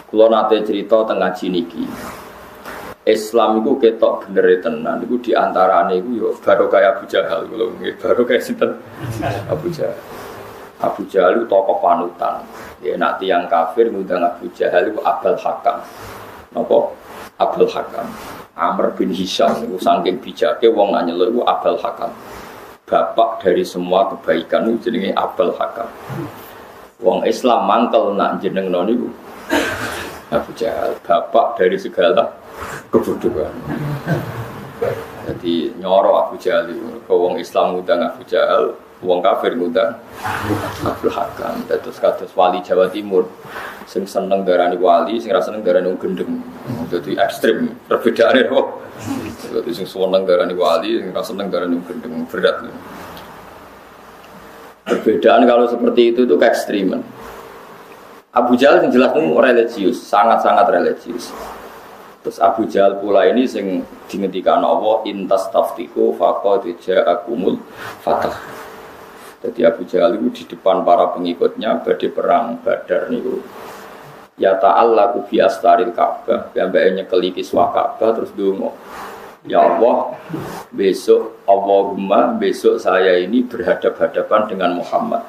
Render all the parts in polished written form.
Kula nate cerita teng ngaji niki. Islam iku ketok bener tenan iku di antarane iku yo barokah Abu Jahal kula nggih barokah sinten Abu Jahal. Abu Jahal itu tokoh panutan. Ya nak tiyang kafir ngundang Abu Jahal iku Abul Hakam. Napa? Abul Hakam. Amr bin Hisham itu saking bijake wong nyeluk iku Abul Hakam. Bapak dari semua kebaikan itu jenenge Abul Hakam. Wong Islam mangkel nak jenengno niku Abu Jahal, bapak dari segala kebodohan. Jadi nyoro Abu Jahal itu, wong Islam ngundang Abu Jahal, wong kafir ngundang Abul Hakam. Terus kados wali Jawa Timur. Sing seneng darani wali, sing ra seneng darani gendeng. Jadi ekstrem perbedaane kok. Jadi sing seneng darani wali, sing ra seneng darani gendeng berat. Perbedaan kalau seperti itu keekstriman. Abu Jahal yang jelas itu religius, sangat-sangat religius. Terus Abu Jahal pula ini sing dingendikan Allah intas taftiku faqad ja'akumul fatah. Jadi Abu Jahal itu di depan para pengikutnya badhe perang Badar niku. Ya ta'allaku bi astaril Ka'bah, sampai nyekeli kiswah Ka'bah terus ndonga. Ya Allah, Allahumma besok saya ini berhadap-hadapan dengan Muhammad.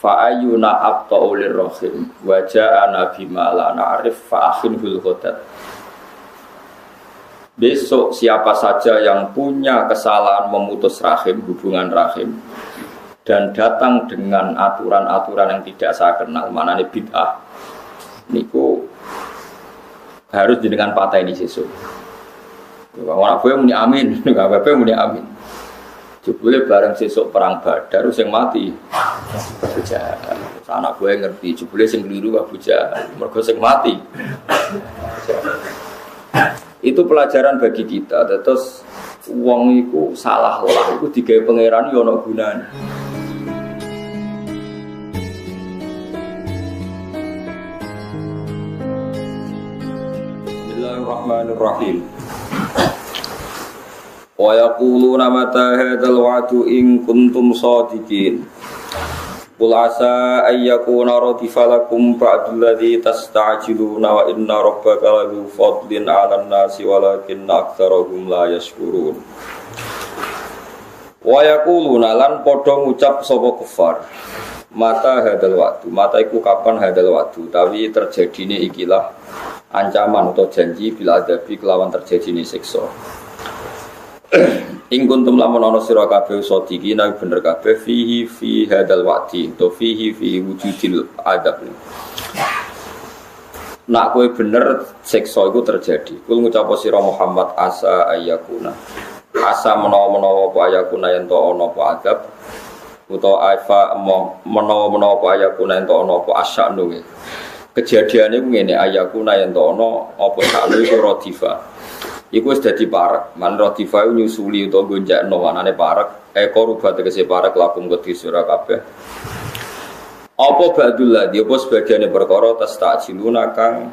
Fa'ayuna abta'ulir rahim wa ja'ana bima la na'rif fa'akhinhul ghadat. Besok siapa saja yang punya kesalahan memutus rahim, hubungan rahim dan datang dengan aturan-aturan yang tidak saya kenal, manane bid'ah niku harus dengan patah ini sesuk. Orang gue muni amin, nggak apa-apa muni amin. Jebule bareng sesuk perang Badar sing mati Abu Jahal. Anak gue ngerti jebule sing keliru Abu Jahal, mergo sing mati. Itu pelajaran bagi kita. Terus wong iku salah lah, iku digawe pangeran yo ana gunane. Bismillahirrahmanirrahim. Wa yaquluna mata hadzal wa'du in kuntum shadiqin. Qul asa ayyakuna radifalakum ba'dul ladzi tasta'jiluna wa inna rabbaka ladzu fadlin 'alan nasi walakinna aktsarahum la yashkurun. Wa yaquluna lan padha ngucap sapa kufar. Mata hadzal wa'du, mata iku kapan hadzal wa'du, utawi terjadine ikilah ancaman atau janji bil adabi kelawan terjadine siksa. Ing kuntum lamun ana sira kabeh sadiqina bener kabeh fihi fi hadzal wa'di to fihi fi wujudil adab. Nak kowe bener siksa iku terjadi. Kul ngucap sira Muhammad asa ayyakuna. Asa menawa-menawa apa ayakuna yen to ana apa adab utawa aifa menawa-menawa apa ayakuna yen to ana apa asyanu. Kejadiane ku ngene ayakuna yen to ana apa sakno iku radifa. Iku wis dadi parek, man radifa nyusuli utawa gonjakno anane parek, korubat tegese parek lakum kedhi sira kabeh. Apa badul ladhi, apa sebagiane perkara tastajiluna kang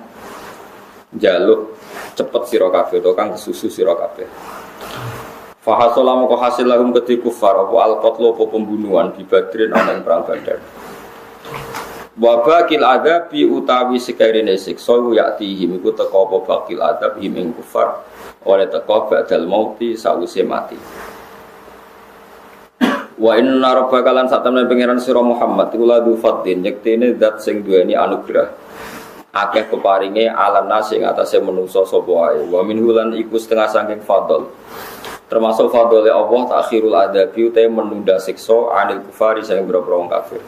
njaluk cepet sira kabeh utawa kang kesusu sira kabeh. Fa hasala moko hasil lahum kedhi kufar apa al-qatlu apa pembunuhan di Badrin ana perang Badar. Wa baqil adabi utawi sekarene siksa ya'tihim iku teka apa baqil adab him kufar oleh teka ba'dal mauti sawise mati. Wa inna rabbaka lan satamene pangeran sira Muhammad iku ladzu fadlin yektene zat sing duweni anugerah akeh peparinge alam nasi ing atase manungsa sapa wae wa minhulan iku setengah saking fadl termasuk fadlile Allah takhirul adabi utahe menunda siksa anil kufari sing boro-boro kafir.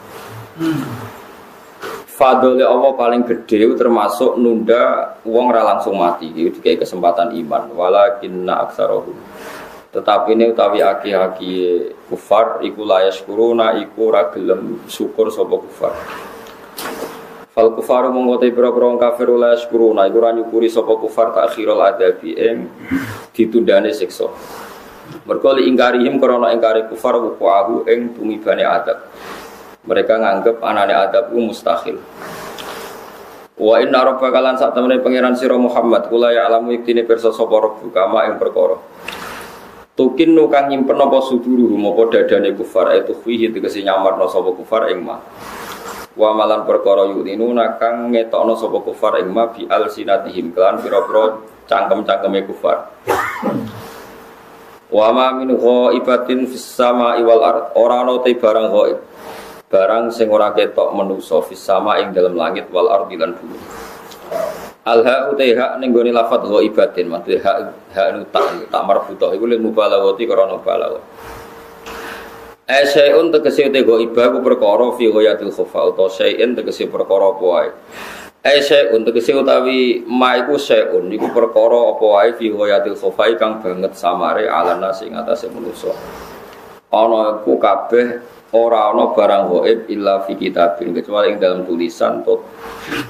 Fadlile Allah paling gede termasuk nunda wong ra langsung mati iki dikai kesempatan iman walakinna aktsarahum. Tetapi ini utawi aki-aki kufar iku layas kuruna iku ora gelem syukur sapa kufar. Fal kufaru mongko te pira-pira kafir layas kuruna iku ora nyukuri sapa kufar takhirul adabi ing ditundane siksa. Mergo li ingkarihim krana ingkari kufar wuqa'ahu ing tumibane adab. Mereka nganggep anane adab ku mustahil. Wa inna rabbaka lan sak temene pangeran sira Muhammad kula ya alamu iktine pirsa sapa rabbuka ma ing perkara. Tukin nu kang nyimpen apa suduru apa dadane kufar itu fihi tegese nyamarno sapa kufar ing ma. wa malan perkara yu'linuna kang ngetokno sapa kufar ing ma bi alsinatihim kan pira-pira cangkem-cangkeme kufar. Wa ma min ghaibatin fis sama'i wal ard, ora ana te barang ghaib, barang sing ora ketok manusa fis sama ing dalam langit wal ardi lan bumi. Al ha utaiha ning gone lafat ghaibatin, maksud ha nu tak marbuthah iku lil mubalaghati karena balagh. Syai'un tegese te ghaibah ku perkara fi ghayatil khafa utawa syai'in tegese perkara apa wae. Syai'un tegese utawi ma iku syai'un iku perkara apa wae fi ghayatil khafa kang banget samare alana sing atase manusa. Ana iku kabeh ora ana barang ghaib illa fi kitabin kecuali ing dalam tulisan atau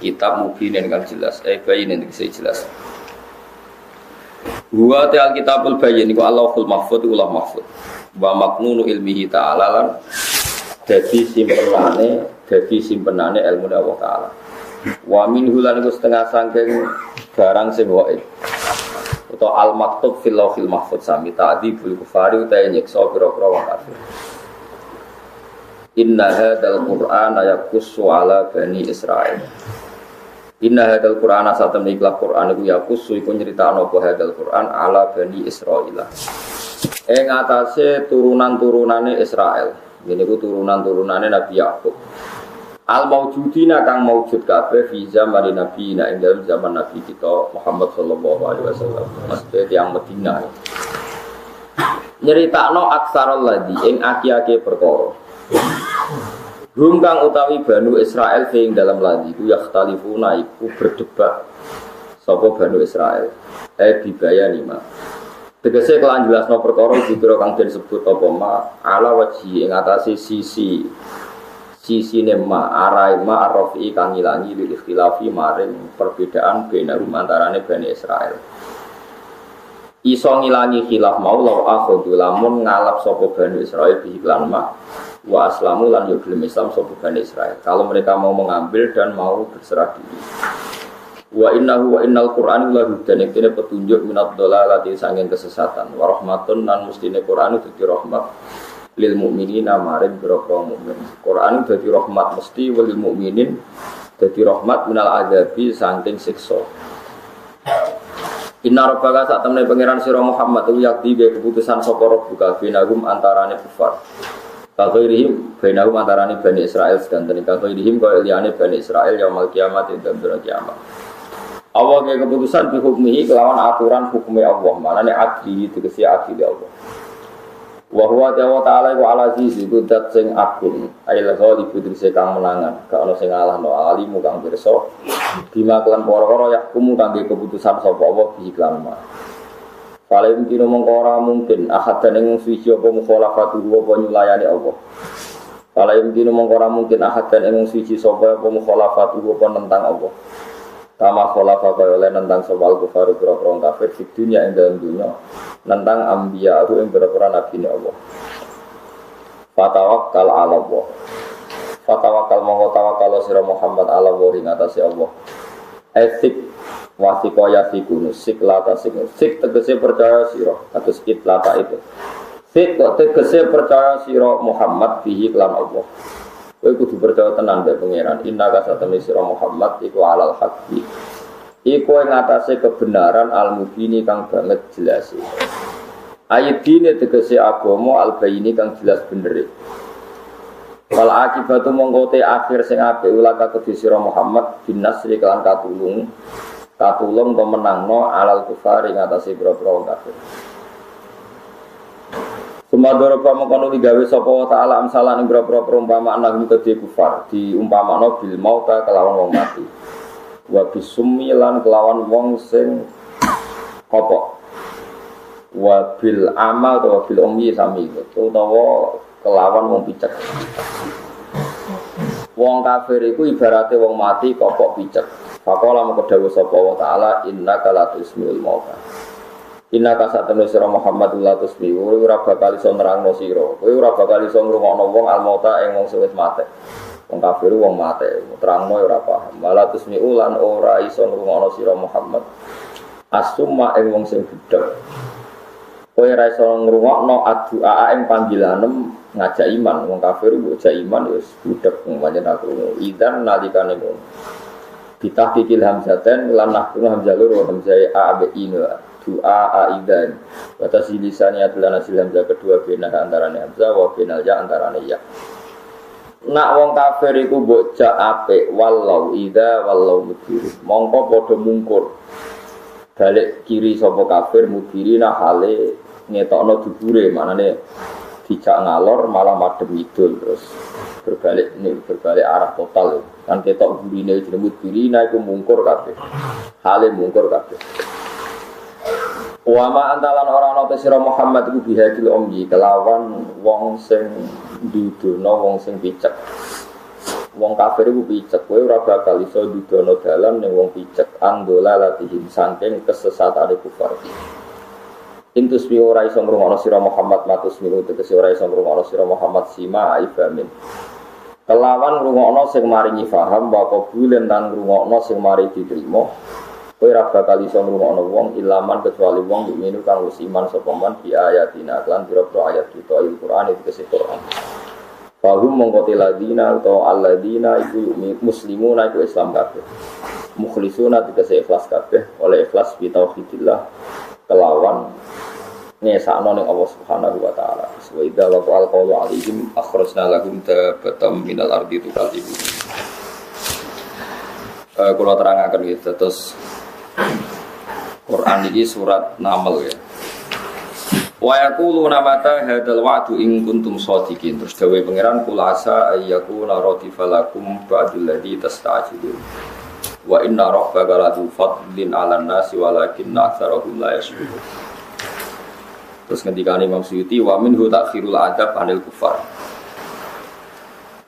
kitab mubinin kang jelas. Bayin tegese jelas. Wa ta'al kitabul bayyin iku Allahul mahfuz iku Allah mahfuz. Wa maknunu ilmihi ta'ala lan dadi simpenane ilmu Allah ta'ala. Wa minhu lan iku setengah saking barang sing ghaib utawa al maktub fil lauhil mahfuz sami ta'dzibul kufari utawa nyiksa pira-pira wong kafir. Inna hadzal qur'ana yaqussu ala bani Israil. Inna hadzal qur'ana satamne ikhlas Qur'an iku yaqussu iku nyritakno apa hadzal Qur'an ala bani Israil. Ing atase turunan-turunane Israel. Ngene iku turunan-turunane Nabi Yakub. Al maujudina kang maujud kabeh fi zaman Nabi ing dalam zaman Nabi kita Muhammad sallallahu alaihi wasallam. Maksudnya tiyang Madinah. Nyeritakno aksarul ladzi ing aki-aki perkara. Hum kang utawi Banu Israel ing dalam ladzi ku yakhtalifuna iku berdebat sapa Banu Israel. Bibayani ma. Tegese kelan jelasno perkara dikira kang disebut apa ma ala wajhi ing atase sisi nema arai ma arrafi kang ngilangi lil ikhtilafi maring perbedaan benarum antarane Bani Israel. Iso ngilangi khilaf mau law akhudhu lamun ngalap sapa Bani Israel bi iklan ma wa aslamu lan yo gelem Islam sapa Bani Israel. Kalau mereka mau mengambil dan mau berserah diri. Wa innahu wa innal Qur'an la hudan iki petunjuk minad dhalalati sanging kesesatan wa rahmatun lan mustine Qur'an dadi rahmat lil mukminina maring boro mukmin. Qur'an dadi rahmat mesti lil mukminin dadi rahmat minal adzabi saking siksa. Inna rabbaka sak temne pangeran sira Muhammad yakti be keputusan sapa rabbuka binahum antarane kufar. Kafairihim binahum antarane Bani Israil sedanten kafairihim kaya liyane Bani Israil yaumul kiamat ing dalem kiamat. Allah ke keputusan bihukmihi kelawan aturan hukumnya Allah. Manane adli tegese adli Allah. Wa huwa ta'ala wa ala aziz iku dat sing agung. Ail ghalib tegese kang menangan, gak ono sing ngalahno alimu kang pirsa. Bima kelan perkara yakumu kangge keputusan sapa Allah bi iklan ma. Fale mungkin mongko ora mungkin ahadan ing suci apa mukhalafatu apa nyulayani Allah. Fale mungkin mongko ora mungkin ahadan ing suci sapa apa mukhalafatu apa nentang Allah. Kama khalafa oleh nentang soal kufar kira-kira kafir di dunia yang dalam dunia nentang ambiya itu yang kira-kira nabi ni Allah. Fatawakkal ala Allah. Fatawakkal mongko tawakal sira Muhammad ala Allah ing atase Allah. Etik wasiko yasikun sik lata sik tegese percaya sira atus itlata itu. Sik tegese percaya sira Muhammad bihi lan Allah. Kowe kudu percaya tenan mbek pangeran. Inna kasatene sira Muhammad iku alal haqqi. Iku ing atase kebenaran al-mubini kang banget jelas. Ayatine tegese agama al-bayini kang jelas bener. Wal akibatu mongko te akhir sing apik ulaka kedhi sira Muhammad binasri kelan katulung to menangno alal kufar ing atase boro-boro wong kafir. Sumadoro pamokono digawe sapa taala amsalan ing boro-boro perumpamaan nang kedhe kufar diumpamakno bil mauta kelawan wong mati. Wa bisummi lan kelawan wong sing kopok. Wa bil amal utawa bil ummi sami utawa kelawan wong picek. Wong kafir iku ibarate wong mati kopok picek. Faqala moko dawuh sapa wa taala innaka la tusmiul mauta. Inna kasatene sira Muhammad la tusmi ora bakal iso nerangno sira. Kowe ora bakal iso ngrungokno wong almauta ing wong sing wis mate. Wong kafir wong mate, terangno ora paham. Malah tusmi ulan ora iso ngrungokno sira Muhammad. Asumma ing wong sing gedhe. Kowe ra iso ngrungokno addu'a ing panggilanem ngajak iman. Wong kafir ngajak iman wis budhek pancen aku. Idzan nalikane ngono. Bitahqiqil hamzaten lan nahkunu hamzah loro hamzah a b in du'a aidan. Batas lisannya adalah hasil hamzah kedua bina antarane hamzah wa binal ya antarane ya. Nak wong kafir iku mbok jak apik wallau idza wallau mudhir. Mongko padha mungkur. Balik kiri sapa kafir mudhirina hale ngetokno dubure manane dijak ngalor malah madhep idul terus berbalik arah total kan ketok burine jeneng mudhirina iku mungkur kabeh hale mungkur kabeh wa ma antalan ora ana te sira Muhammad iku bihadil ummi kelawan wong sing dudono wong sing picek wong kafir iku picek kowe ora bakal iso dudono dalan ning wong picek andola latihim saking kesesatane kufar. Intus mi ora iso ngrungokno sira Muhammad matus mi tegese ora iso ngrungokno sira Muhammad sima ifamin. Kelawan ngrungokno sing maringi paham wa qabulen lan ngrungokno sing mari diterima. Kowe ora bakal iso ngrungokno wong ilaman kecuali wong mukmin kang wis iman sapa man bi ayatina lan pira-pira ayat kita Al-Qur'an iki tegese Qur'an. Fahum mongkoti ladina atau alladina iku muslimuna iku Islam kabeh. Mukhlisuna tegese ikhlas kabeh oleh ikhlas bi tauhidillah kelawan ngesakno ning Allah Subhanahu wa taala. Wa idza laqal qawlu alaihim akhrajna lahum tabatam minal ardi tuqallibu. Kula terangaken iki terus Quran iki surat Naml ya. Wa yaquluna mata hadzal wa'du in kuntum shadiqin. Terus dawuh pangeran kula asa ayyakuna ratifalakum ba'dul ladzi tasta'jilun. Wa inna rabbaka ladu fadlin 'alan nasi walakinna aktsarahum la yashkurun. Terus ketika Imam Suyuti wa minhu takhirul adab anil kufar.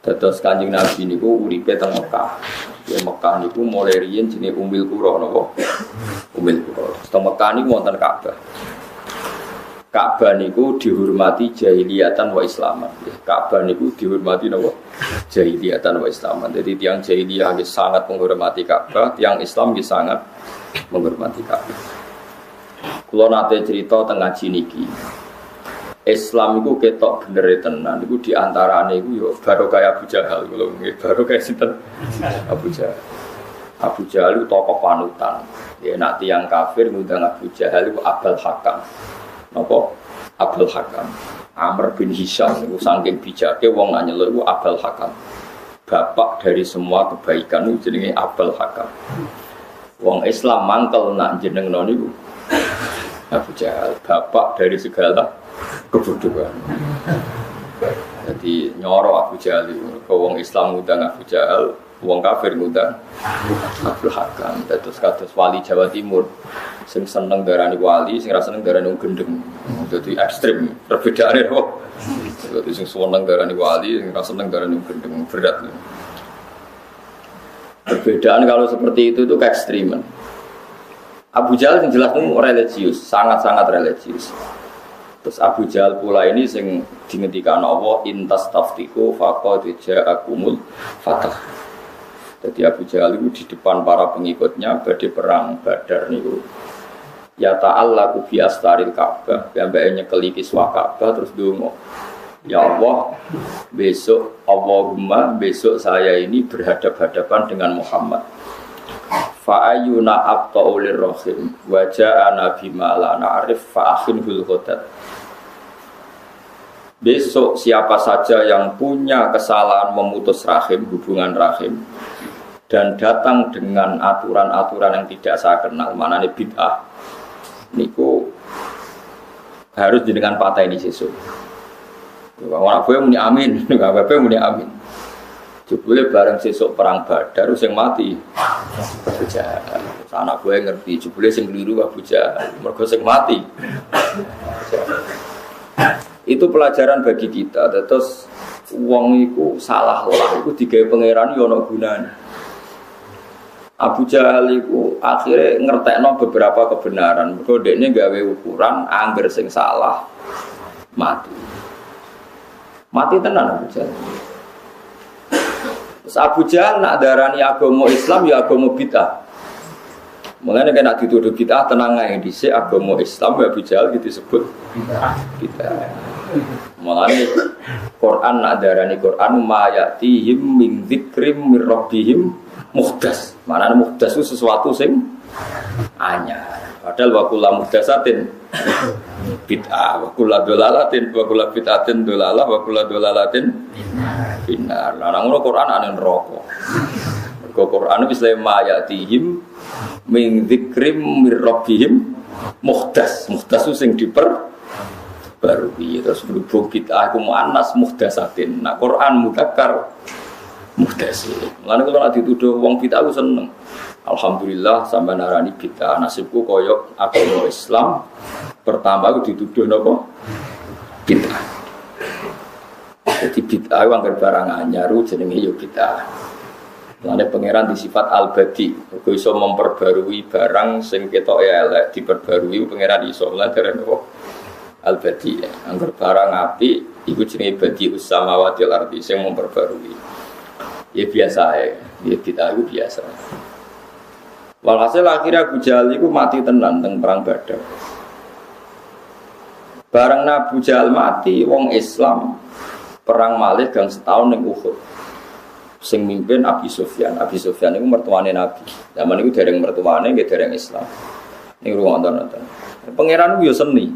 Terus Kanjeng Nabi niku uripe teng Mekah. Ya Mekah niku mulai riyen jenenge Ummul Qura napa? Ummul Qura. Teng Mekah niku wonten Ka'bah. Ka'bah niku dihormati jahiliyatan wa islaman. Ka'bah niku dihormati napa? Jahiliyatan wa islaman. Jadi tiang jahiliyah sangat menghormati Ka'bah, tiang Islam sangat menghormati Ka'bah. Kalau nate cerita tengah niki, Islam itu ketok bener tenan. Itu diantaranya itu yo baru kayak Abu Jahal, kalau baru kayak sinten Abu Jahal. Abu Jahal itu tokoh panutan. Ya nak tiang kafir ngundang Abu Jahal itu Abul Hakam. Napa? Abul Hakam. Amr bin Hisham itu saking bijaknya wong nyeluk itu Abul Hakam. Bapak dari semua kebaikan itu jenenge Abul Hakam. Wong Islam mangkel nak jenengno niku Abu Jahal, bapak dari segala kebodohan. Jadi nyoro Abu Jahal itu, wong Islam ngundang Abu Jahal, wong kafir ngundang Abul Hakam. Terus kados wali Jawa Timur, sing seneng darani wali, sing ra seneng darani gendeng. Jadi ekstrim, perbedaannya kok. Jadi sing seneng darani wali, sing ra seneng darani gendeng, berat. Perbedaan kalau seperti itu keekstriman. Abu Jahal yang jelas itu religius, sangat-sangat religius. Terus Abu Jahal pula ini sing dingendikan Allah intas taftiku faqad ja'akumul fatah. Jadi Abu Jahal itu di depan para pengikutnya badhe perang Badar niku. Ya ta'allaku bi astaril Ka'bah, piyambake nyekeli kiswa Ka'bah terus ndonga. Ya Allah, Allahumma besok saya ini berhadap-hadapan dengan Muhammad. Fa'ayuna abta'ulir rahim waja'ana bima la na'rif fa'akhinhul ghadat. Besok siapa saja yang punya kesalahan memutus rahim, hubungan rahim, dan datang dengan aturan-aturan yang tidak saya kenal, manane bid'ah, niku harus dengan patah ini sesuk. Orang boleh muni amin, nggak apa-apa muni amin. Jebule bareng sesuk perang Badar sing mati Abu Jahal. Anak gue ngerti jebule sing keliru Abu Jahal, mergo sing mati. Itu pelajaran bagi kita. Terus wong iku salah lah iku digawe pangeran yo ana gunane. Abu Jahal iku akhirnya ngertekno beberapa kebenaran. Mergo dekne gawe ukuran angger sing salah mati. Mati tenan Abu Jahal. Terus Abu Jahal nak darani agama Islam ya agama bid'ah. Mulane kena dituduh bid'ah tenang ae dhisik agama Islam ya Abu Jahal gitu disebut bid'ah. Mulane Quran nak darani Quran ma ya'tihim min dzikrim mir rabbihim muhdas. Manane muhdas itu sesuatu sing anyar. Padahal wa kullu muhdasatin bid'ah wa kullu dolalatin wa kullu bid'atin dolalah wa kullu dolalatin binar. Lah ngono Quran ana neraka. Mergo Quran wis le ma ya'tihim min dzikrim mir rabbihim muhdas. Muhdas sing diperbarui terus berhubung bid'ah iku muannas muhdasatin. Nah Quran mudzakkar muhdasi. Lan kula nek dituduh wong bid'ah ku seneng. Alhamdulillah sampeyan narani bid'ah nasibku koyo agama Islam. Pertama aku dituduh napa? Bid'ah. Jadi bid'ah ku anggar barang anyar jenenge yo bid'ah. Lane pangeran disifat al-badi, kok iso memperbarui barang sing ketoke elek diperbarui pangeran iso lan dereng apa al-badi. Angger barang apik iku jenenge badi samawati wal ardi sing memperbarui. Ya biasa ae, ya bid'ah iku biasa. Walhasil akhirnya Abu Jahal iku mati tenan teng perang Badar. Bareng Abu Jahal mati wong Islam perang malih gang setahun ning Uhud. Sing mimpin Abi Sufyan. Abi Sufyan itu mertuane Nabi. Zaman itu dereng mertuane, nggih dereng Islam. Ning ruang-ruang. Pangeran yo seni.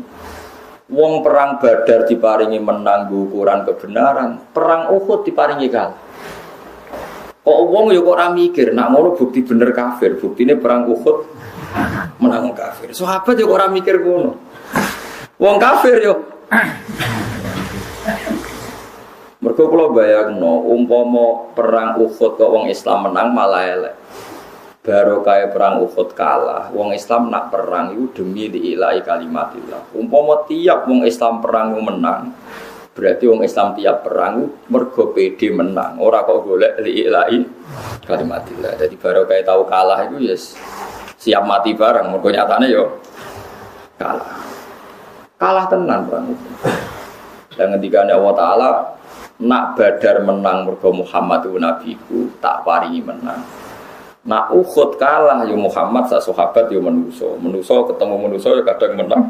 Wong perang Badar diparingi menang ukuran kebenaran, perang Uhud diparingi kalah. Kok wong yo kok ora mikir, nak ngono bukti bener kafir, buktine perang Uhud menang kafir. Sahabat yo kok ora mikir ngono. Wong kafir yo mergo kula bayangno umpama perang Uhud kok wong Islam menang malah elek. Baru kaya perang Uhud kalah, wong Islam nak perang itu demi diilahi kalimatillah. Umpama tiap wong Islam perang menang, berarti wong Islam tiap perang mergo pede menang. Ora kok golek diilahi kalimatillah. Jadi baru kaya tahu kalah itu ya siap mati bareng. Mergo nyatane yo kalah. Kalah tenan perang itu. Dan ngendikane Allah Taala nak Badar menang mergo Muhammad itu nabiku tak paringi menang. Nak Uhud kalah yo Muhammad sak sahabat yo manusa. Manusa ketemu manusa yo kadang menang.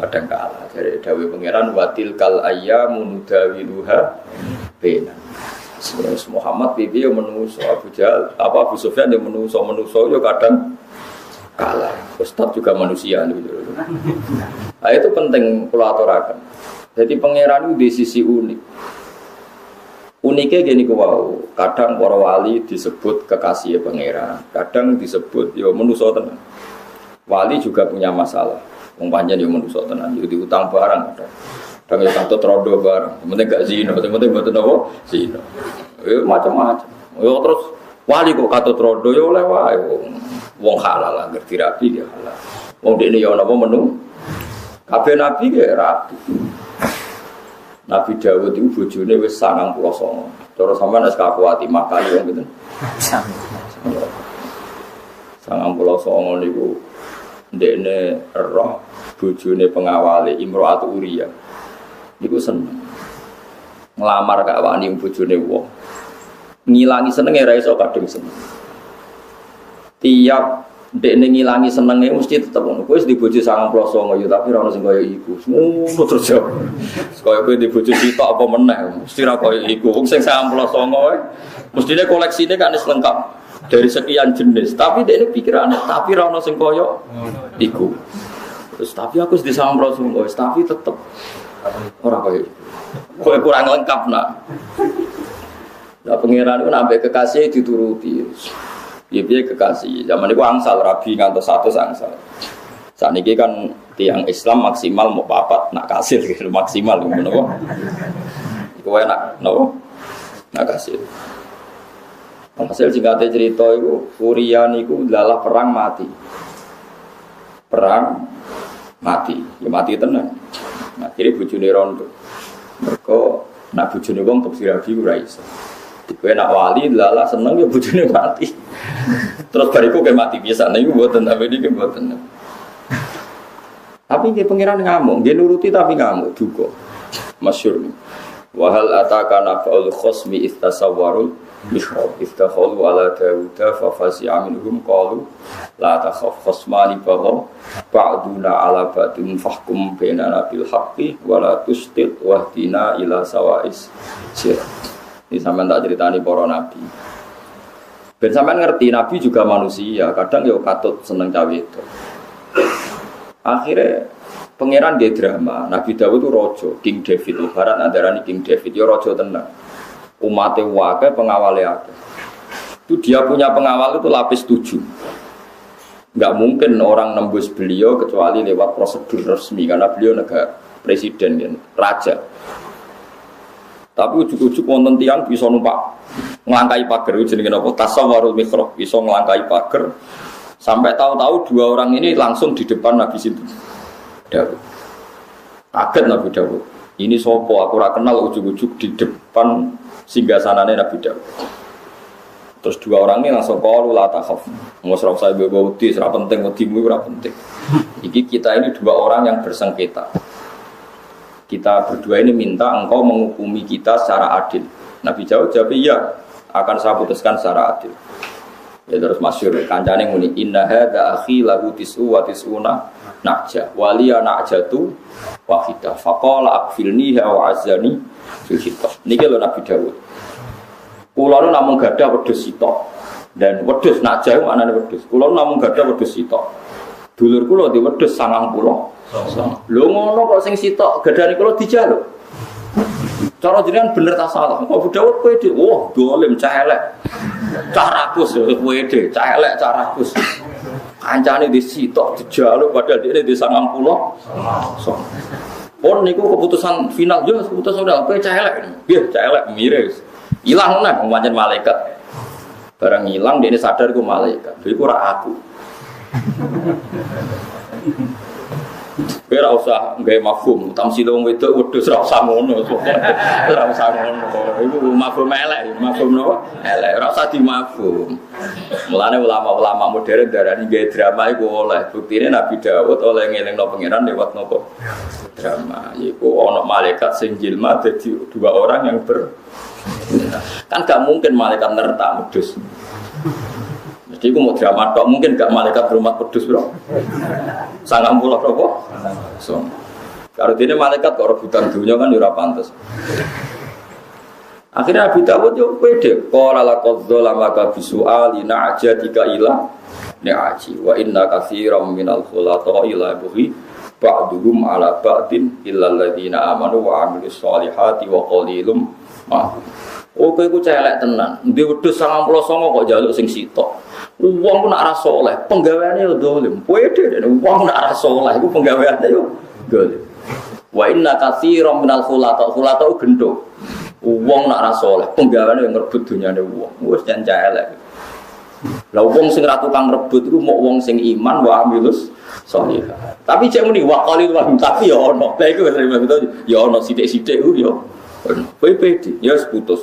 Kadang kalah. Jadi dawuh pangeran watil kal ayyamu nudawiluha bena. Sebenarnya Muhammad piye yo manusa, Abu Jahal Abu Sufyan yo manusa yo kadang kalah. Ustaz juga manusia gitu. Nah, itu penting kula aturaken. Jadi pangeran itu di sisi unik. Uniknya gini wow, kadang para wali disebut kekasih pangeran, kadang disebut yo manusa tenan. Wali juga punya masalah. Wong pancen yo manusa tenan, yo diutang barang kadang. Kadang yo katut rondo barang, penting gak zina, penting mboten apa zina. Yo macam-macam. Yo terus wali kok katut rondo yo oleh wae wong halal lah ngerti rapi dia halal. Wong dekne yo napa menu? Kabeh nabi ge rapi. Nabi Dawud itu bojone wis 99. Cara sampean wis kakuati makali wong gitu. 99 niku ndekne roh bojone pengawale Imro'atu Uriyah. Niku seneng. Nglamar gak wani bojone wong. Ngilangi senenge ra iso kadung seneng. Tiap ndekne ngilangi senenge mesti tetep ngono. Kowe wis di bojo 99 yo tapi ora ono sing kaya iku. Ngono terus yo. Kaya kowe di bojo sitok apa meneh mesti ra kaya iku. Wong sing 99 wae mestine koleksine kan wis lengkap dari sekian jenis. Tapi dekne pikirane tapi ora ono sing kaya iku. Terus tapi aku wis di 99 wis tapi tetep ora kaya iku. Kowe kurang lengkap nak. Lah pangeran ku nambe kekasih dituruti. Piye kekasih. Zaman itu angsal rabi ngantos 100 angsal. Saniki kan tiang Islam maksimal mau papat nak kasil gitu maksimal ngono kok. Iku wae nak nopo? Nak kasil. Hasil singkate cerita iku Uriah niku lalah perang mati. Perang mati. Ya mati tenan. Akhire bojone rondo. Mergo nak bojone wong tok sirabi ora iso. Kowe nak wali lala seneng ya bojone mati. Terus bariku kayak mati biasa niku mboten tapi niki mboten. Tapi dia pangeran ngamuk, dia nuruti tapi ngamuk juga. Masyhur. Wa hal ataka nafa'ul khosmi istasawwarul mihrab istakhalu ala Dawuda fa fasi'a minhum qalu la takhaf khasmani baghaw ba'duna ala ba'din fahkum bainana bil haqqi wa la tustit wahdina ila sawa'is sirat. Ini sampean tak ceritani para nabi. Ben sampean ngerti nabi juga manusia, kadang yo katut seneng cawe itu. Akhirnya pangeran dia drama. Nabi Dawud itu rojo, King David. Barat antaranya King David, ya rojo tenang. Umatnya wakai, pengawalnya ada. Itu dia punya pengawal itu lapis 7. Nggak mungkin orang nembus beliau kecuali lewat prosedur resmi karena beliau negara presiden kan, raja. Tapi ujuk-ujuk wonten tiang bisa numpak ngelangkai pagar, jenenge apa? Tasawwarul mihrab, bisa ngelangkai pagar. Sampai tahu-tahu 2 orang ini langsung di depan Nabi Dawud. Kaget Nabi Dawud. Ini sopo aku ora kenal ujuk-ujuk di depan singgasanane Nabi Dawud. Terus 2 orang ini langsung qalu la takhaf. Mosra saya bawa wedi, ora penting wedimu ora penting. Iki kita ini 2 orang yang bersengketa. Kita berdua ini minta engkau menghukumi kita secara adil. Nabi Dawud jawab iya, akan saya putuskan secara adil. Ya terus masyhur kancane muni inna hadza akhi lahu tis'u wa tis'una najah waliya najatu wahidah faqala akfilniha wa azani fil khitab. Niki lho Nabi Dawud. Kula nu namung gadah wedhus sitok. Dan wedhus najah maknane wedhus. Kula namung gadah wedhus sitok. Dulur kula di wedhus 90. Lho ngono kok sing sitok gadane kula dijaluk. Cara jenengan bener ta salah? Kok Abu Dawud kowe dhewe, wah dolim cah elek. Cah rakus kowe dhewe, cah elek cah rakus. Kancane disitok dijaluk padahal dhekne di 90. Pon niku keputusan final yo keputusan udah kowe cah elek. Nggih, cah elek miris. Ilang nang pancen malaikat. Barang ilang dhekne sadar iku malaikat. Iku ora aku. Ora usah gawe mafhum, tamsil wong wedok wedhus ora usah ngono. Ora usah ngono. Iku mafhum elek, mafhum napa? Elek, ora usah dimafhum. Mulane ulama-ulama modern darani gawe drama iku oleh. Buktine Nabi Dawud oleh ngelingno pangeran lewat napa? Drama. Iku ana malaikat sing jilma dadi 2 orang yang kan gak mungkin malaikat nerta wedhus. Jadi aku mau drama tok mungkin gak malaikat rumah pedus bro. Sangat pula berapa? So, kalau ini malaikat kok rebutan dunia kan ora pantes. Akhirnya Nabi Dawud yo pede. Qala laqad zalamaka bisu'ali na'jadika ila ni'aji wa inna katsiran minal khulata'i la yabghi ba'duhum 'ala ba'din illa alladziina amanu wa 'amilus shalihati wa qalilum ma. Oh kowe iku celek tenan. Ndi wedhus 99 kok njaluk sing sitok. Wong ku nak ra saleh, penggaweane yo dolim. Pede dene wong nak ra saleh iku penggaweane yo dolim. Wa inna katsiran minal khulata gendho. Wong nak ra saleh, penggaweane yo ngrebut dunyane wong. Wis jan celek. Lah wong sing ra tukang rebut iku mok wong sing iman wa amilus shalihah. Tapi cek muni wa qalil wa tapi yo ono. Lah iku wis yo ono sithik-sithik ku yo. Kowe pede, ya putus.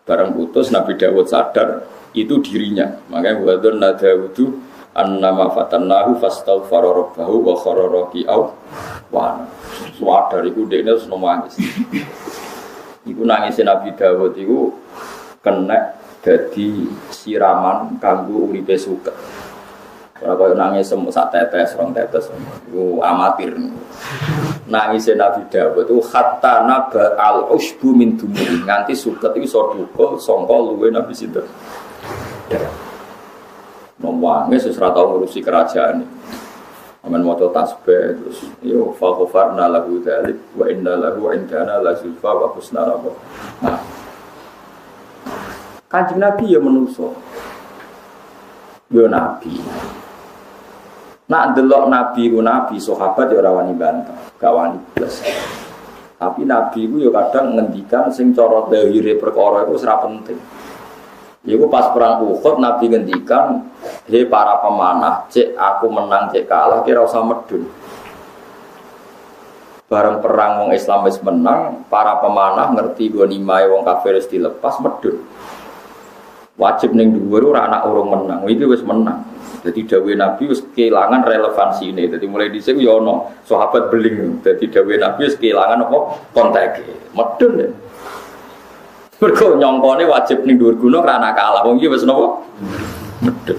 Barang putus Nabi Dawud sadar itu dirinya. Makanya wadon Dawudu annama fatannahu fastaghfara rabbahu wa kharra raki'aw wa sadar iku dekne wis nangis. Iku nangis Nabi Dawud iku kena dadi siraman kanggo uripe suket. Ora koyo nangis semuk sak tetes, rong tetes. Iku amatir. Nangis Nabi Dawud itu hatta naba al-usbu min dumuri nganti suket itu iso dukul sangka luwe Nabi sinten. Nangis wis ora tau ngurusi kerajaan. Aman maca tasbih terus yo fa ghafarna lahu dzalik wa inna lahu indana la zulfa wa husna rabbah. Nah. Kanjeng Nabi ya menungso. Yo nabi. Nak delok nabi ku nabi sahabat ya ora wani bantah. Gak wani plus. Tapi Nabi itu ya kadang ngendikan sing cara dhahire perkara itu ora penting. Iku pas perang Uhud Nabi ngendikan, "Hei para pemanah, cek aku menang cek kalah kira usah medun." Bareng perang wong Islam wis menang, para pemanah ngerti ghanimah wong kafir wis dilepas medun. Wajib ning dhuwur ora anak urung menang, iki wis menang. Jadi dawuh Nabi wis kehilangan relevansi ini. Jadi mulai dhisik yo ono sahabat beling. Jadi dawuh Nabi wis kehilangan apa konteke. Medun ya. Mergo nyongkone wajib ning dhuwur gunung ra kalah. Wong iki wis napa? Medhun.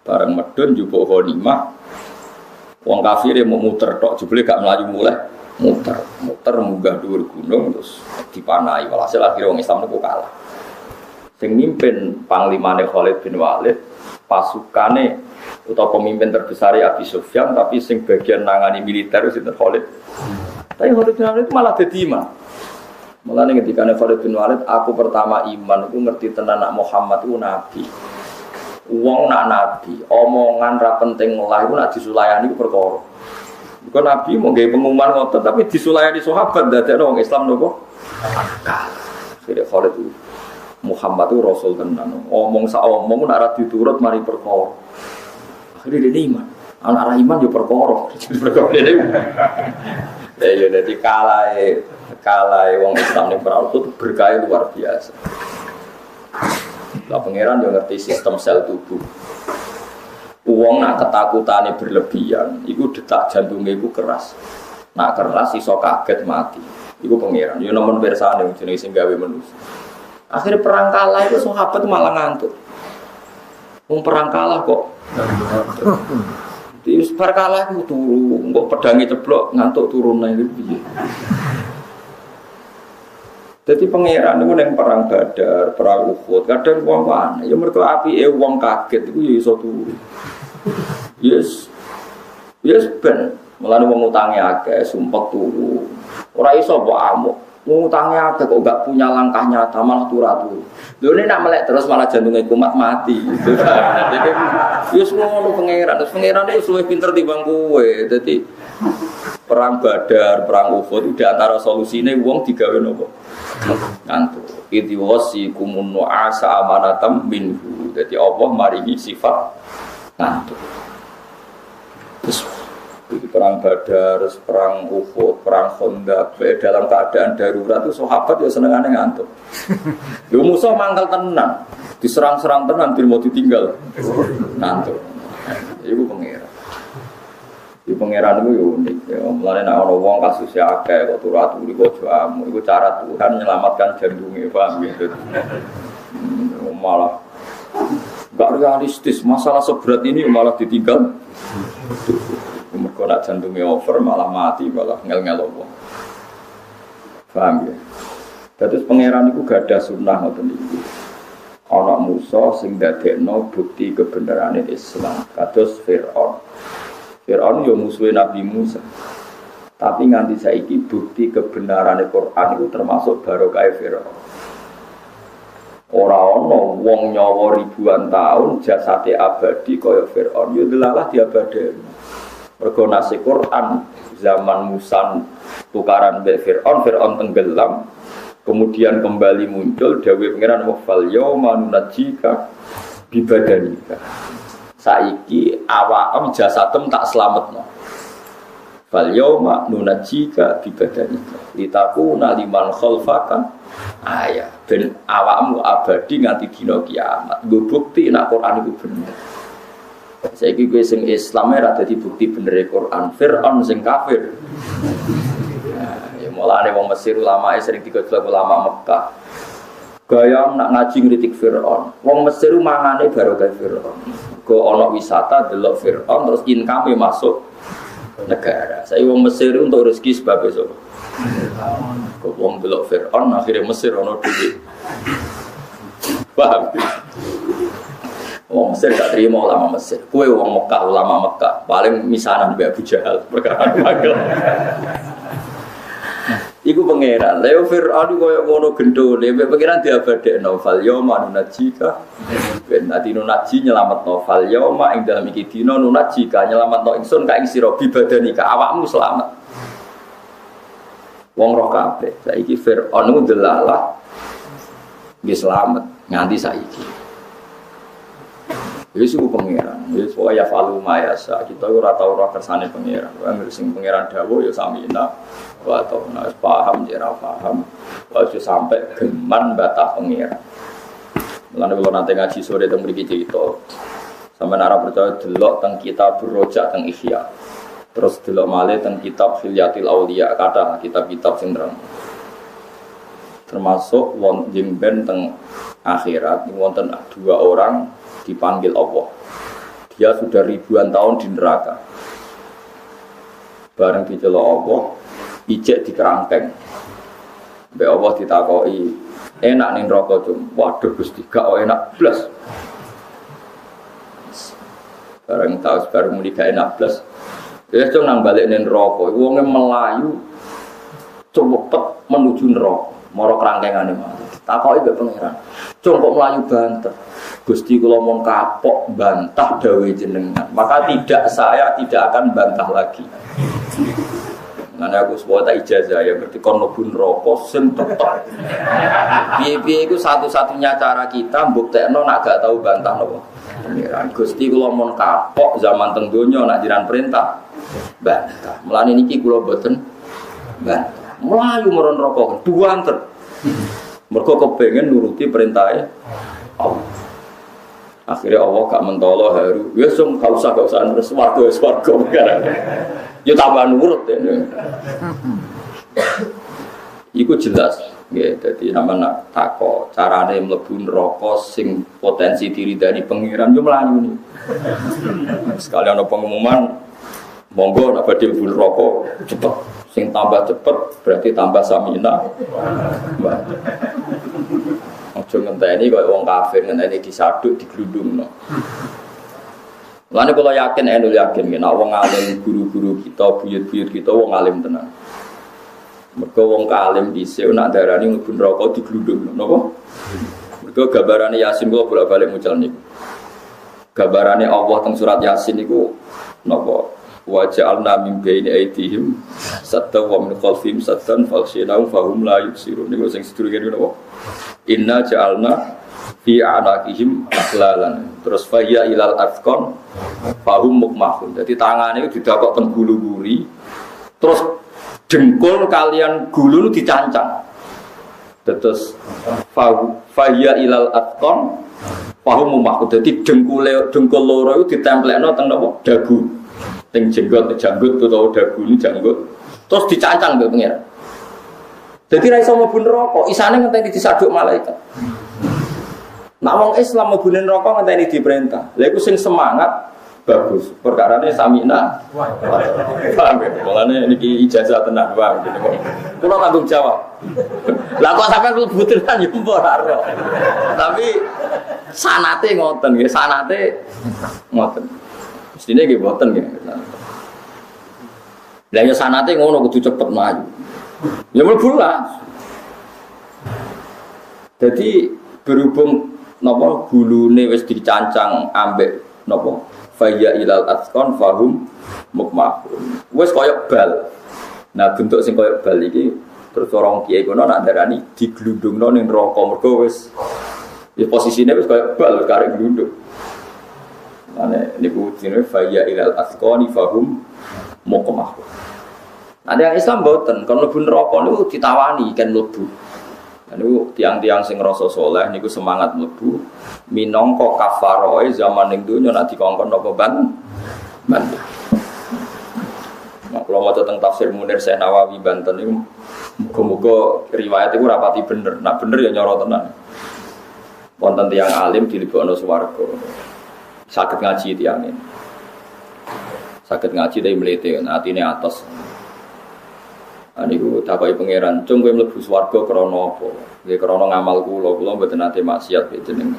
Bareng medhun njupuk ghanimah. Wong kafir mau muter tok jebule gak mlayu mulai. Muter munggah dhuwur gunung terus dipanai. Walhasil akhire wong Islam niku kalah. Sing mimpin panglimane Khalid bin Walid, pasukane utawa pemimpin terbesar Abi Sufyan, tapi sing bagian nangani militer sinten Khalid. Tapi Khalid bin Walid itu malah dadi imam. Mulane ketika Khalid bin Walid, aku pertama iman, aku ngerti tenan nak Muhammad itu nabi. Wong nak nabi, omongan ra penting lah iku nak disulayani iku perkara. Iku nabi mau gawe pengumuman ngoten tapi disulayani sahabat dadekno wong Islam nopo? Kira Khalid itu Muhammad itu rasul tenan. Omong sak omong nak ra diturut mari perkara. Akhire dene iman. Anak ra iman yo perkara. Ya jadi kalai wong Islam ning perang itu berkah luar biasa. Lah pangeran yo ngerti sistem sel tubuh. Wong nak ketakutane berlebihan, iku detak jantungnya iku keras. Nak keras iso kaget mati. Iku pangeran. Yo nemen pirsane jenenge sing gawe manusa. Akhirnya perang kalah itu sahabat malah ngantuk. Wong perang kalah kok. Di bar kalah itu turu, kok pedange ceblok ngantuk turun nang piye. Jadi pangeran itu yang perang Badar, perang Uhud, kadang wong aneh, ya mereka apike wong kaget itu ya iso turu. Yes ben, mulane wong utange akeh, sumpek turu. Ora iso mbok amuk. Wong utange akeh kok gak punya langkah nyata malah turu. Lho ini nak melek terus malah jantungnya kumat mati. Jadi yes ngono pangeran, terus pangeran itu luwih pinter timbang kowe. Jadi perang Badar, perang Uhud udah antara solusine wong digawe nopo? Ngantuk. Idhi wasikumun nu'asa amanatam minhu. Jadi Allah maringi sifat ngantuk. Terus perang Badar, perang Uhud, perang Khandaq, dalam keadaan darurat itu sahabat ya senengane ngantuk. Yo musuh mangkel tenan, diserang-serang tenan bil mau ditinggal. Ngantuk. Iku pangeran. Di pangeran itu unik, ya. Mulai nak orang wong kasusnya akeh, kok turu-turu kok jamu, itu cara Tuhan menyelamatkan jantungnya, paham gitu. Malah gak realistis, masalah seberat ini malah ditinggal. Mereka nak jantungnya over, malah mati, malah ngel-ngel wong. Paham ya? Terus pangeran itu gak ada sunnah atau itu. Anak Musa sing dadekno bukti kebenaran Islam, kados Fir'aun. Fir'aun yo musuhe Nabi Musa. Tapi nganti saiki bukti kebenaran Al-Qur'an itu termasuk barokah Fir'aun. Ora ana wong nyawa ribuan tahun jasate abadi kaya Fir'aun yo delalah diabadeni. Mergo nasi Qur'an zaman Musa tukaran mbek Fir'aun tenggelam, kemudian kembali muncul dawuh pangeran wafal yauma nunajjika bibadanika. Saiki awakam jasadem tak slametno. Fal yauma nunajjika bibadanika litakuna liman khalfaka aya ben awakmu abadi nganti dina kiamat. Nggo bukti nek Quran iku bener. Saiki kowe sing Islam ora dadi bukti bener Quran. Fir'aun sing kafir. Ya mulane wong Mesir ulama sering digojlok ulama Mekah. Gaya nak ngaji ngritik Fir'aun. Wong Mesir mangane barokah Fir'aun. Go ana wisata delok Fir'aun terus income masuk negara. Saya wong Mesir untuk rezeki sebab itu. Go wong delok Fir'aun akhirnya Mesir ana duit. Paham? Wong Mesir gak terima ulama Mesir. Kowe wong Mekah ulama Mekah paling misanan mbek Abu Jahal perkara magel. Iku pangeran. Leo Fir'aun koyo ngono gendone, pangeran diabadekno fal yauma nunajjika. Ben ati nunaji nyelametno fal yauma ing dalem iki dina nunajjika nyelametno ingsun ka ing sira bibadanika awakmu selamat. Wong roh kabeh. Saiki Fir'aun ku delalah nggih selamat nganti saiki. Wis ku pangeran. Wis wae ya falu mayasa. Kita ora tau ora kersane pangeran. Wong sing pangeran dawuh ya samina. Atau nak paham dia paham, waktu sampai geman bata pengira. Mulane kalau nanti ngaji sore teng mriki cerita, sampeyan ora percaya delok teng kitab Rojak teng Ihya. Terus delok malih teng kitab Hilyatil Auliya, kata kitab-kitab sing terang. termasuk wonten ben teng akhirat wonten 2 orang dipanggil Allah. Dia sudah ribuan tahun di neraka. Bareng dicelok Allah, ijek dikerangkeng. Mbak Allah ditakoki, enak ning neraka cum. Waduh Gusti, gak enak blas. Bareng tahu bareng muni gak enak blas. Ya cung nang balik ning neraka, wonge melayu cepet menuju neraka. Moro kerangkengane mati. Takoki mbek pangeran. Cung kok melayu banter. Gusti kula mung kapok bantah dawuh jenengan. Maka saya tidak akan bantah lagi. Nanti aku sebuah tak ijazah ya berarti kon mlebu neraka sing tetep. Piye-piye iku satu-satunya cara kita mbuktekno nak gak tahu bantah napa. Pangeran Gusti kula mun kapok zaman teng donya nak jiran perintah bantah. Mulane niki kula boten bantah. Melayu marang neraka duanter. Mergo kepengin nuruti perintahe Allah. Akhirnya Allah gak mentolo haru. Ya sung gak usah swarga perkara. Ya tambah nurut ya. Iku jelas nggih dadi sampeyan takok carane mlebu neraka sing potensi diri dari pengiran yo mlayu niku. Sekali ana pengumuman monggo nek badhe mlebu neraka cepet. Sing tambah cepet berarti tambah samina. Ojo ngenteni kaya wong kafir ngenteni disaduk diglundungno. Lan kula yakin yakin nek wong alim guru-guru kita, buyut-buyut kita wong alim tenan. Mergo wong alim dhisik nek darani mlebu neraka diglundungno, napa? Mergo gambarane Yasin kula bolak-balik mucal niku. Gambarane Allah teng surat Yasin niku napa? Wa ja'alna min baini aydihim saddan wa min khalfihim saddan faghshaynahum fahum la yubsirun. Niku sing sedurunge napa? Inna ja'alna fi a'naqihim aghlalan. Terus faya ilal afqan fahum mukmahun. Jadi tangane itu didakok teng gulu-guri. Terus dengkul kalian gulu dicancang. Terus faya ilal afqan fahum mukmahun. Jadi dengkul loro itu ditemplekno teng napa? Dagu. Teng jenggot utawa dagu ini janggut. Terus dicancang mbek pengen. Jadi ra iso mlebu neraka, isane ngenteni disaduk malaikat. Nek wong Islam mlebu neraka ngenteni diperintah. Lha iku sing semangat bagus. Perkarane samina. Paham ya? Mulane niki ijazah tenan wae gitu. Kula tanggung jawab. Lah kok sampean mlebu tenan yo ora. Tapi sanate ngoten nggih, sanate ngoten. Mestine nggih mboten nggih. Lah yo sanate ngono kudu cepet maju. Ya mlebu lah. Jadi berhubung napa gulune wis dicancang ambek napa faya ilal atqan fahum mukmahun. Wis kaya bal. Nah bentuk sing kaya bal iki terus orang kiai kono nak darani diglundungno ning neraka mergo wis ya posisine wis kaya bal karek glundung. Mane niku jenenge faya ilal atqani fahum mukmahun. Ada yang Islam boten, kalau mlebu neraka niku ditawani kan mlebu. Niku tiang-tiang sing rasa saleh niku semangat mlebu minangka kafaroe zaman ning donya nek dikongkon apa ban. Nek kula maca teng tafsir Munir Syekh Nawawi Banten niku muga-muga riwayat iku rapati bener. Nek bener ya nyoro tenan. Wonten tiang alim dilebokno swarga. Saged ngaji tiang ini. Saged ngaji dari mlete atine atos. Niku takoki pangeran, "Cung kowe mlebu swarga krana apa?" Nggih krana ngamal kula mboten nate maksiat jenengan.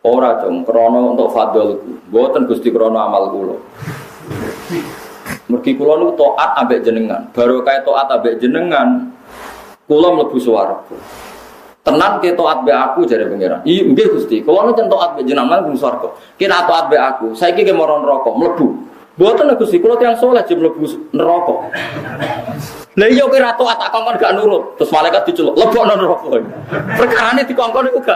Ora cung krana untuk fadlku, mboten Gusti krana amal kula. Mergi kula niku taat ambek jenengan, barokah taat ambek jenengan, kula mlebu swarga. Tenan ke taat mbek aku jare pangeran. Iya nggih Gusti, kula niku taat mbek jenengan mlebu swarga. Kira taat mbek aku, saiki ke marang neraka mlebu. Mboten Gusti, kula tiyang saleh jek mlebu neraka. Lah iya kira taat tak kongkon gak nurut, terus malaikat diceluk, lebokno neraka. Perkarane dikongkon iku gak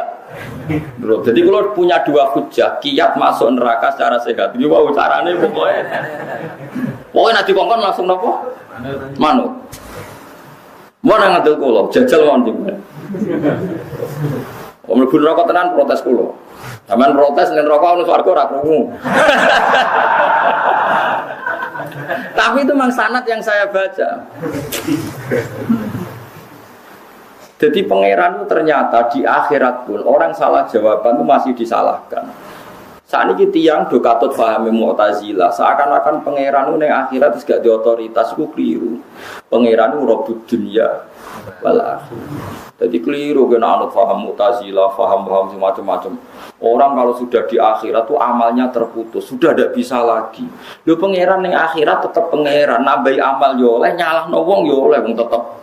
nurut. Jadi kula punya dua hujjah, kiat masuk neraka secara sehat. Iki wae carane pokoke. Pokoke nek dikongkon langsung napa? Manut. Mana ngadil kula, jajal mawon iki. Om mlebu neraka tenan protes kula. Sampeyan protes ning neraka ono swarga ora krungu. Tapi itu memang sanad yang saya baca. Jadi pangeran itu ternyata di akhirat pun orang salah jawaban itu masih disalahkan. Saat ini tiang do katut pahami Mu'tazilah, seakan-akan pangeran itu yang akhirat gak di otoritas itu keliru. Pangeran itu robot dunia wal akhirah. Jadi keliru kena anut paham Mu'tazilah, paham semacam-macam. Orang kalau sudah di akhirat tuh amalnya terputus, sudah tidak bisa lagi. Lo pangeran yang akhirat tetap pangeran, nambahi amal yo oleh, nyalah wong yo oleh, wong tetap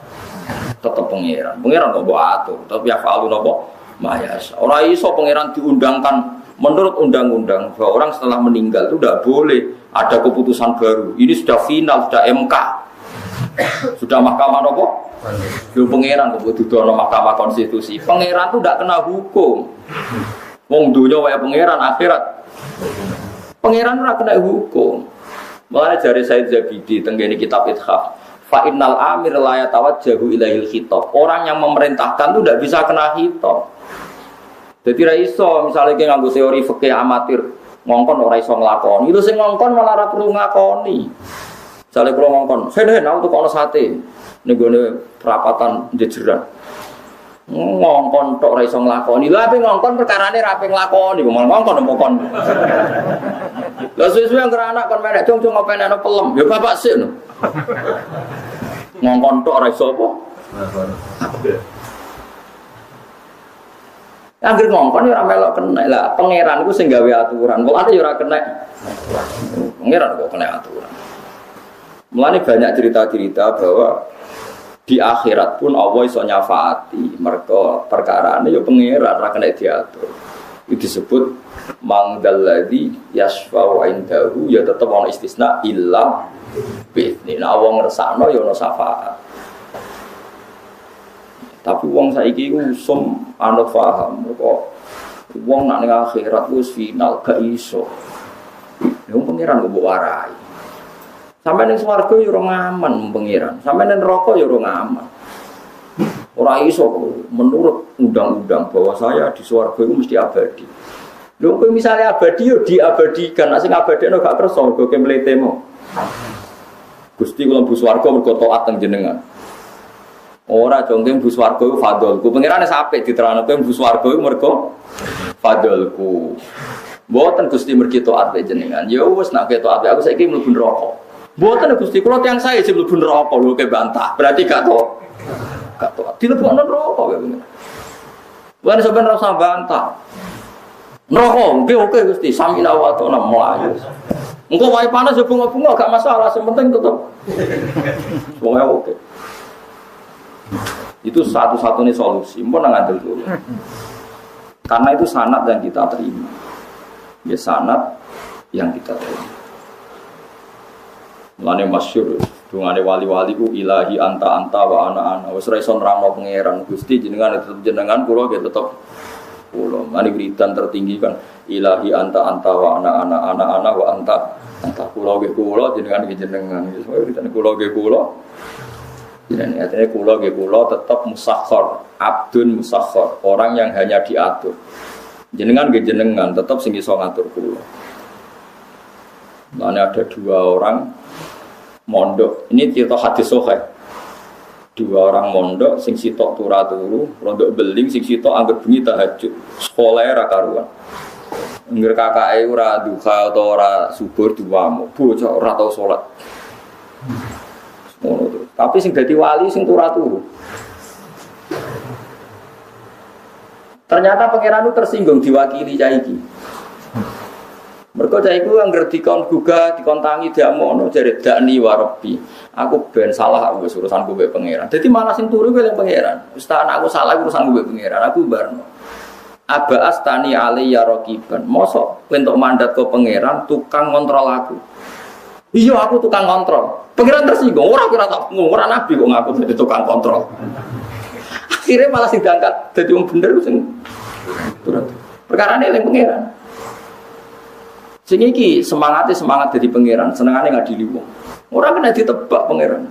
pangeran. Pangeran kok atur, tapi ya falu nopo mayas. Orang iso pangeran diundangkan menurut undang-undang bahwa orang setelah meninggal itu tidak boleh ada keputusan baru. Ini sudah final, sudah MK, sudah mahkamah nopo. Lu pangeran kebutuhan mahkamah konstitusi. Pangeran itu tidak kena hukum. Wong dunia wae pangeran akhirat. Pangeran ora kena hukum. Mulane jare Said Zabidi tenggene kitab Ithaf, fa innal amir la yatawajjahu ilaihil khitab. Orang yang memerintahkan itu tidak bisa kena khitab. Jadi ra iso misale ki nganggo teori fikih amatir, ngongkon ora iso nglakoni. Itu sing ngongkon malah ora perlu ngakoni. Misale kula ngongkon, "Sen aku tukono sate." Ning gone perapatan jejeran. Ngongkon tok ora iso nglakoni. Lha ape ngongkon perkarane ra ape nglakoni, malah ngongkon empokon. Lah suwe-suwe anggere anak kon menek cung-cung ngopeneno pelem, ya bapak sik no. Ngongkon tok ora iso apa? Anggere ngongkon ya ora melok kena. Lah pangeran iku sing gawe aturan, kok ate ya ora kena. Pangeran kok kena aturan. Mulane banyak cerita-cerita bahwa di akhirat pun Allah iso nyafaati mereka perkarane ya pangeran ora kena diatur. Itu disebut mangdalladzi yasfa'u indahu ya tetep ana istisna illa bi'idzni. Nah wong ngersakno ya ana syafaat. Tapi wong saiki ku usum anut paham kok wong nak ning akhirat wis final gak iso. Wong pangeran kok mbok warai. Sampai ning swarga yo ora aman pengiran. Sampai ning neraka yo ora aman. Ora iso menurut undang-undang bahwa saya di swarga itu mesti abadi. Lho kowe misale abadi yo diabadikan, nek sing abadekno gak kersa mergo ke mletemo. Gusti kula mlebu swarga mergo taat teng jenengan. Ora jongke mlebu swarga iku fadholku. Pengiran wis apik diterangno kowe mlebu swarga iku mergo fadholku. Mboten Gusti mergi taat jenengan. Ya wis nek taat aku saiki mlebu neraka. Mboten Gusti, kula tiyang sae sing mlebu neraka lho ke bantah. Berarti gak to. Gak to. Dilebokno neraka kowe. Bukan sampean rasa bantah. Neraka oke Gusti, samina wa ta'ala mlayu. Engko wae panas yo bunga-bunga gak masalah, sing penting tetep. Semoga oke. Itu satu-satunya solusi. Mbok nang ngandel dulu. Karena itu sanad yang kita terima. Ya sanad yang kita terima. Mulane masyhur dungane wali-wali ku ilahi anta wa ana. Wis ora iso nerangno pangeran Gusti jenengan tetep jenengan kula nggih tetep kula. Mane wiridan tertinggi kan ilahi anta wa ana wa anta kula nggih kula jenengan nggih jenengan. Wis wiridan kula nggih kula. Jenengan artinya kula nggih kula tetep musakhkhar, abdun musakhkhar, orang yang hanya diatur. Jenengan nggih jenengan tetep sing iso ngatur kula. Mane ada dua orang mondok, ini cerita hadis sahih. Dua orang mondok, sing sitok turu, rondok beling, sing sitok anggap bengi tahajud. Sekolah ra karuan. Ngger kakake ora duha atau ora subur duamu, bocah ora tau salat. Ngono terus. Tapi sing dadi wali sing turu. Ternyata pangeran itu tersinggung diwakili cah iki. Mergo cah iku anggere dikon gugah, dikon tangi diamono jare dakni wa rabbi. Aku ben salah aku urusanku mbek pangeran. Dadi malah sing turu kuwi pangeran. Wis tak anakku salah urusanku mbek pangeran. Aku barno. Aba astani ali ya raqiban. Mosok entuk mandat ke pangeran tukang kontrol aku. Iya aku tukang kontrol. Pangeran tersinggung, ora kira tak ora nabi kok ngaku dadi tukang kontrol. Akhirnya malah sing diangkat dadi wong bener sing turun. Perkarane eling pangeran. Sing iki semangat dadi pangeran, senengane ngadili wong. Ora kena ditebak pangeran.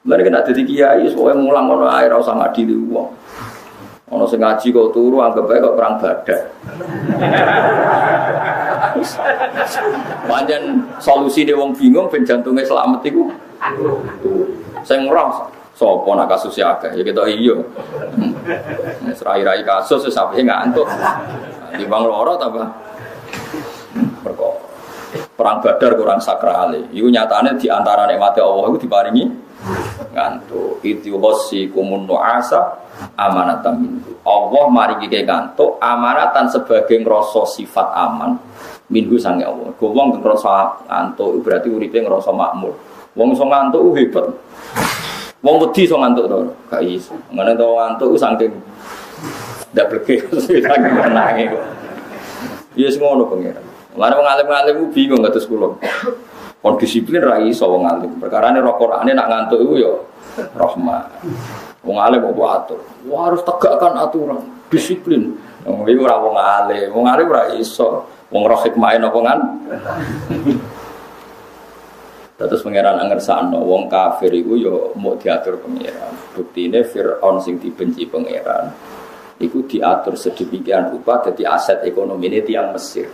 Lha kena dadi kiai soe mulang ngono ae ora usah ngadili wong. Ana sing ngaji kok turu anggap bae kok perang badak. Pancen solusine wong bingung ben jantunge selamat iku. Sing roh Sopo nak kasus ya akeh ya kita iya. Serai-rai kasus sampai ngantuk. Di bang loro tambah perkara. Perang Badar kurang sakrale. Iku nyatane di antara nikmate Allah iku diparingi ngantuk. Itu hosikum nu'asa amanatan minhu. Allah maringi ke ngantuk amanatan sebagai ngrasa sifat aman minhu sange Allah. Wong ngrasa ngantuk berarti uripe ngrasa makmur. Wong iso ngantuk hebat. Wong wedi iso ngantuk to, gak iso. Ngene to ngantuk saking ndak bleke saking menange kok. Ya wis ngono pengiran. Lan wong alim-alim bingung kados kula. Kon disiplin ra iso wong alim. Perkarane roh Qur'ane nak ngantuk iku ya rahmat. Wong alim kok atur. Wah harus tegakkan aturan, disiplin. Wong iki ora wong alim. Wong alim ora iso. Wong roh hikmahe napa kan? Terus pangeran angersakno wong kafir iku ya mau diatur pangeran. Buktine Firaun sing dibenci pangeran iku diatur sedemikian rupa dadi aset ekonomi ini tiang Mesir.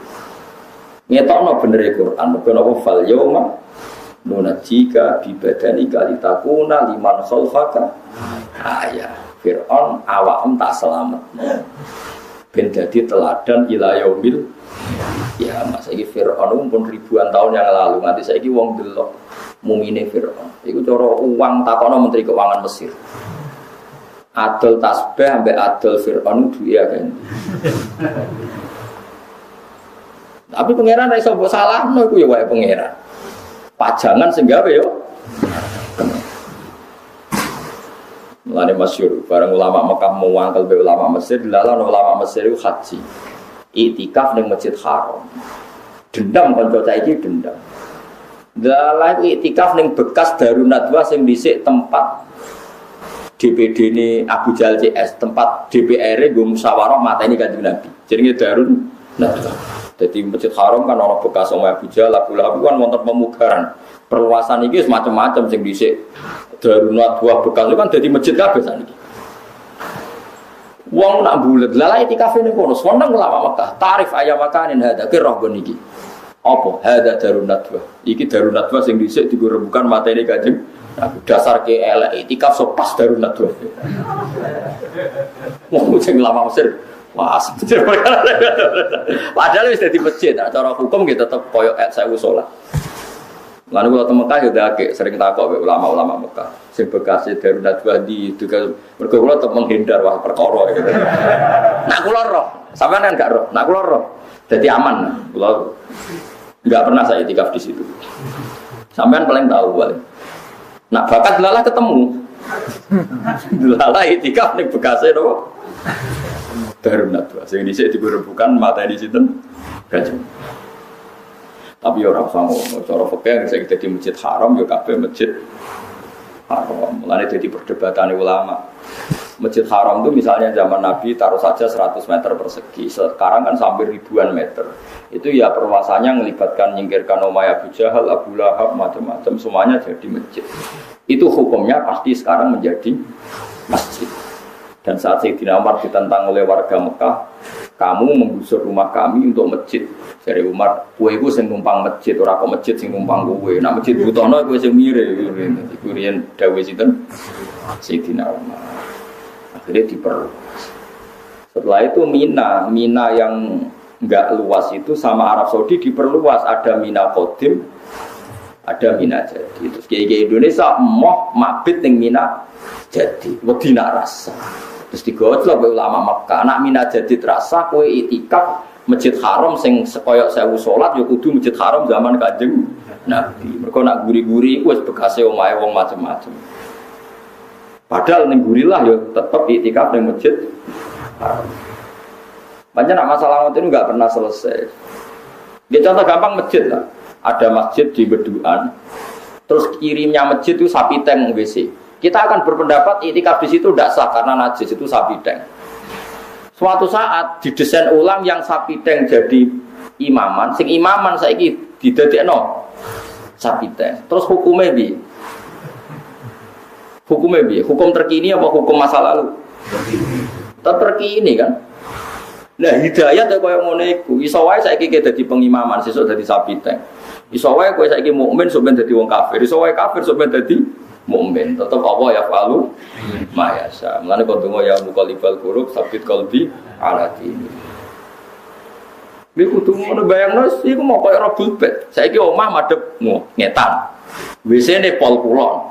Ngetokno bener Quran, mergo napa fal yauma nunajika bi badanika litakuna liman khalfaka ayah. Firaun awakmu tak selamat. Ben dadi teladan ila yaumil ya masa iki Firaun pun ribuan tahun yang lalu nganti saiki wong delok mumine Firaun. Iku cara uang takono menteri keuangan Mesir. Adol tasbih ambek adol Firaun duwe kan. Tapi pangeran ra iso mbok salahno iku ya wae pangeran. Pajangan sing gawe yo. Mulane masyhur bareng ulama Mekah muangkel be ulama Mesir dilalah ulama Mesir iku haji. Iktikaf ning Masjid Haram. Dendam kanca saiki dendam. Dalah iktikaf ning bekas Darun Nadwa sing dhisik tempat DPD ini Abu Jahal CS, tempat DPR nggo musyawarah mateni Kanjeng Nabi. Jenenge Darun Nadwa. Jadi Masjid Haram kan ana bekas Abu Jahal, Abu Lahab kan wonten pemugaran. Perluasan iki macam-macam sing dhisik Darun Nadwa bekas itu kan dadi masjid kabeh saniki. Wong nak bulet lha itikaf ning kono seneng ulama Mekah tarif ayam makanin hada ki roh niki apa hada Darun Nadwa iki Darun Nadwa sing dhisik digo rembukan mateni Kanjeng dasar ke elek itikaf so pas Darun Nadwa wong sing ulama Mesir wah padahal wis dadi masjid cara hukum ki tetep koyo 1000 salat. Lalu kalau Mekah ya dake sering takok ulama-ulama Mekah. Sing bekas Darun Nadwa di juga mergo kula tetep menghindar wah perkara gitu. Nak kula roh, sampean kan gak roh. Nak kula roh. Dadi aman. Kula enggak pernah saya itikaf di situ. Sampean paling tahu paling. Nak bakat delalah ketemu. Delalah itikaf ning bekase napa? Darun Nadwa. Sing dhisik diburebukan mateni sinten? Kanjeng. Tapi orang sama, cara fikih saya kita di Masjid Haram, ya kabeh Masjid Haram. Mulane jadi perdebatan ulama. Masjid Haram itu misalnya zaman Nabi taruh saja 100 meter persegi. Sekarang kan sampai ribuan meter. Itu ya perluasannya melibatkan nyingkirkan Umayyah Abu Jahal, Abu Lahab, macam-macam semuanya jadi masjid. Itu hukumnya pasti sekarang menjadi masjid. Dan saat Sayyidina Umar ditentang oleh warga Mekah, kamu menggusur rumah kami untuk masjid. Dari Umar, kue itu sing numpang masjid, ora kok masjid sing numpang kue. Nak masjid butono kue sing mire. Iku riyen dawuh sinten? Sayyidina Umar. Akhirnya diperluas. Setelah itu Mina yang enggak luas itu sama Arab Saudi diperluas. Ada Mina Qadim, ada Mina Jadi. Terus kiai Indonesia mau mabit ning Mina Jadi, wedi nak rasa. Terus digojlok oleh ulama Mekah, anak Mina Jadi terasa kue itikaf Masjid Haram sing sekoyok 1000 salat ya kudu Masjid Haram zaman Kanjeng Nabi. Mergo nak guri-guri iku wis bekase omahe wong macam-macam. Padahal ning gurilah ya tetep iktikaf ning Masjid Haram. Banyak masalah ngoten enggak pernah selesai. Ya contoh gampang masjid lah. Ada masjid di Beduan. Terus kirimnya masjid itu sapi tank WC. Kita akan berpendapat iktikaf di situ tidak sah karena najis itu sapi tank. Suatu saat didesain ulang yang sapi tank jadi imaman, sing imaman saiki didadekno sapi tank. Terus hukumnya piye? Hukumnya piye? Hukum terkini apa hukum masa lalu? Terkini kan. Nah, hidayah kaya ngono iku. Iso wae saiki dadi pengimaman, sesuk dadi sapi tank. Iso wae kowe saiki mukmin sok ben dadi wong kafir, iso wae kafir sok ben dadi mukmin. Tetap Allah ya falu ma yasha. Mulane kok donga ya muqallibal qulub sabit qalbi ala dini. Iku kudu ngono bayangno iku mau koyo rebul bet. Saiki omah madhep ngetan. WC-ne pol kulon.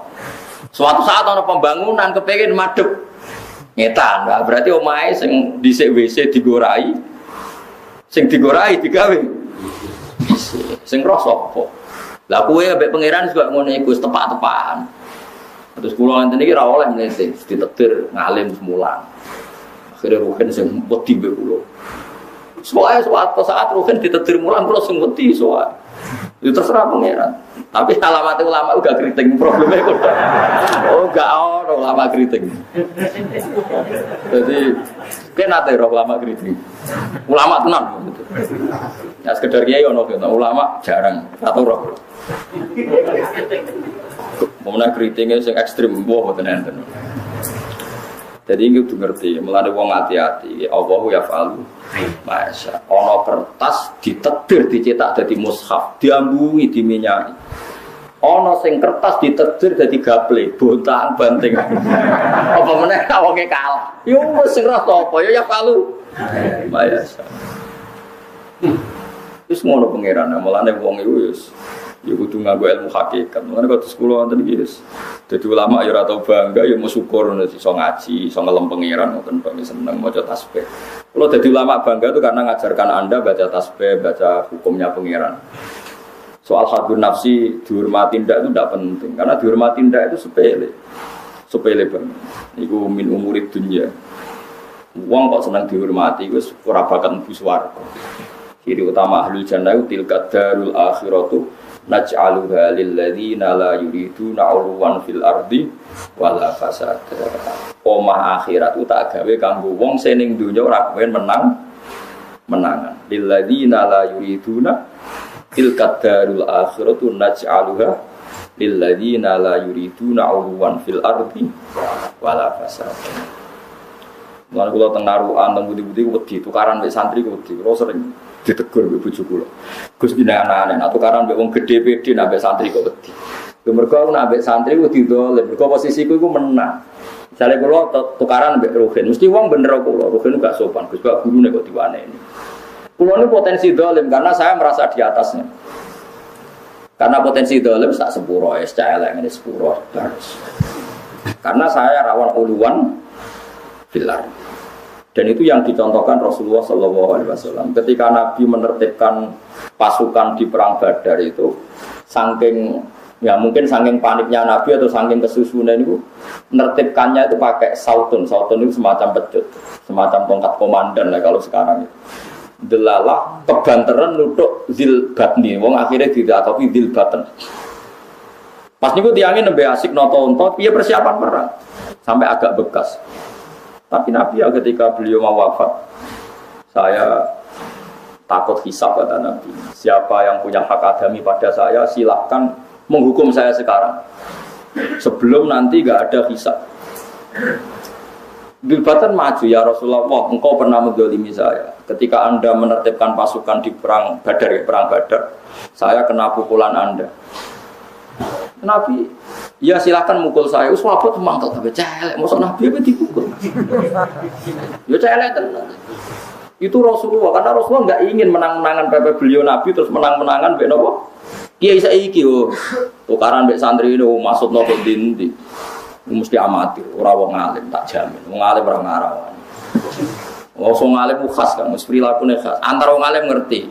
Suatu saat ana pembangunan kepengin madhep ngetan. Nah, berarti omahe sing dhisik WC digorai. Sing digorai digawe. Sing roh sapa? Lah kowe ambek pangeran juga ngono iku tepak-tepakan. Terus kula ngenten iki ora oleh mlete, ditetir ngalim semulan. Akhire ruhen sing wedi mbek kula. Suatu saat ruhen ditetir mulan kula sing wedi soal. Itu terserah pangeran. Tapi alamat ulama uga kriting probleme kok. Oh, gak ono ulama kriting. Jadi kena teror ulama kriting. Ulama tenan gitu. Ya sekedar kiai ono gitu. Ulama jarang atau roh. Pemenang kritingnya sing ekstrim wah mboten enten. Jadi ini kudu ngerti, mulane wong hati-hati. Allahu yaf'alu ma yasha. Ana kertas ditetir dicetak dadi mushaf, diambungi diminyaki. Ana sing kertas ditetir dadi gaple, bontang banting. Apa meneh wonge kalah. Yo wis sing ra apa ya yaf'alu ma yasha. Wis ngono pangeran, mulane wong iku wis ya kudu nganggo ilmu hakikat. Mulane kok sekolah wonten iki wis. Dadi ulama ya ora tau bangga ya mau syukur iso ngaji, iso ngelem pangeran ngoten kok seneng maca tasbih. Kalau dadi ulama bangga itu karena ngajarkan Anda baca tasbih, baca hukumnya pangeran. Soal hadun nafsi dihormati ndak itu tidak penting karena dihormati ndak itu sepele. Sepele banget. Iku min umurid dunya. Wong kok seneng dihormati wis ora bakal mlebu swarga. Ciri utama ahlul jannah tilka darul akhiratu naj'aluha lil ladzina la yuriduna 'uluwan fil ardi wala fasada. Omah akhirat ku tak gawe kanggo wong sing ning donya ora kepen menangan. Lil ladzina la yuriduna tilka darul akhiratu naj'aluha lil ladzina la yuriduna 'uluwan fil ardi wala fasada. Lan kula teng narukan teng budi-budi wedi tukaran mek santri wedi. Kula sering ditegur mbek bojo kula. Gus dinane nek tukaran mbek wong gedhe pede nek mbek santri kok wedi. Lha mergo aku nek mbek santri ku didolem, mergo posisiku iku menang. Misale kula tukaran mbek Ruhin, mesti wong bener kula, Ruhin gak sopan, Gus gak gurune kok diwaneni. Kula ini potensi dolim karena saya merasa di atasnya. Karena potensi dolim tak sepuro, cah elek ngene sepuro. Karena saya rawan uluan filar. Dan itu yang dicontohkan Rasulullah SAW. Ketika Nabi menertibkan pasukan di perang Badar itu, saking ya mungkin saking paniknya Nabi atau saking kesusunan itu, menertibkannya itu pakai sautun. Sautun itu semacam pecut, semacam tongkat komandan lah kalau sekarang itu. Delalah kebanteran nutuk zil batni, wong akhirnya tidak tapi zil baten. Pas niku tiangin nembe asik noto-onto, dia persiapan perang sampai agak bekas. Tapi Nabi ya ketika beliau mau wafat, saya takut hisab kata Nabi. Siapa yang punya hak adami pada saya, silahkan menghukum saya sekarang. Sebelum nanti gak ada hisab. Bilbatan maju ya Rasulullah, engkau pernah menzalimi saya. Ketika Anda menertibkan pasukan di perang Badar, saya kena pukulan Anda. Nabi, ya silakan mukul saya. Uswabot mangkel tapi celek. Masa Nabi apa dipukul? Ya celek tenan. Itu Rasulullah. Karena Rasulullah nggak ingin menang-menangan pepe beliau Nabi terus menang-menangan mbek napa? Kiai saiki yo. Tukaran mbek santri ini maksud nopo dinti. Mesti amati. Ora wong alim tak jamin. Wong alim ora ngarawan. Wong alim khas kan, mesti prilakune khas. Antara wong alim ngerti.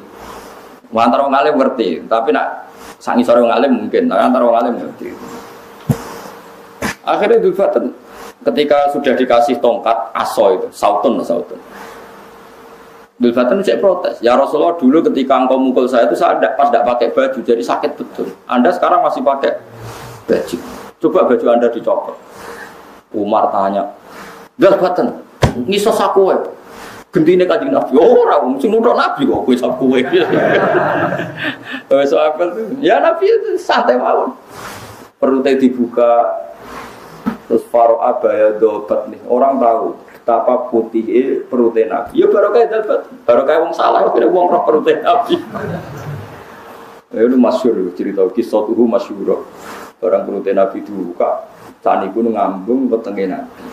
Antara wong alim ngerti, tapi nak sang isore wong alim mungkin, tapi antara wong alim ngerti. Akhirnya Dzulfatan ketika sudah dikasih tongkat aso itu, sautun. Dzulfatan cek protes. Ya Rasulullah, dulu ketika engkau mukul saya itu saya pas tidak pakai baju, jadi sakit betul. Anda sekarang masih pakai baju. Coba baju Anda dicopot. Umar tanya, Dzulfatan, ngisos aku ya? Gentine Kanjeng Nabi, ora wong sing nuthuk Nabi kok kowe sak kowe. Wes apa tuh? Ya Nabi itu santai mawon. Perutnya dibuka terus faro abaya dobat nih. Orang tahu betapa putih perutnya Nabi. Ya barokah dapat, barokah wong salah kira wong roh perutnya Nabi. Ya itu masyhur cerita kisah tuh masyhur. Orang perutnya Nabi dibuka Saniku ngambung petenge Nabi.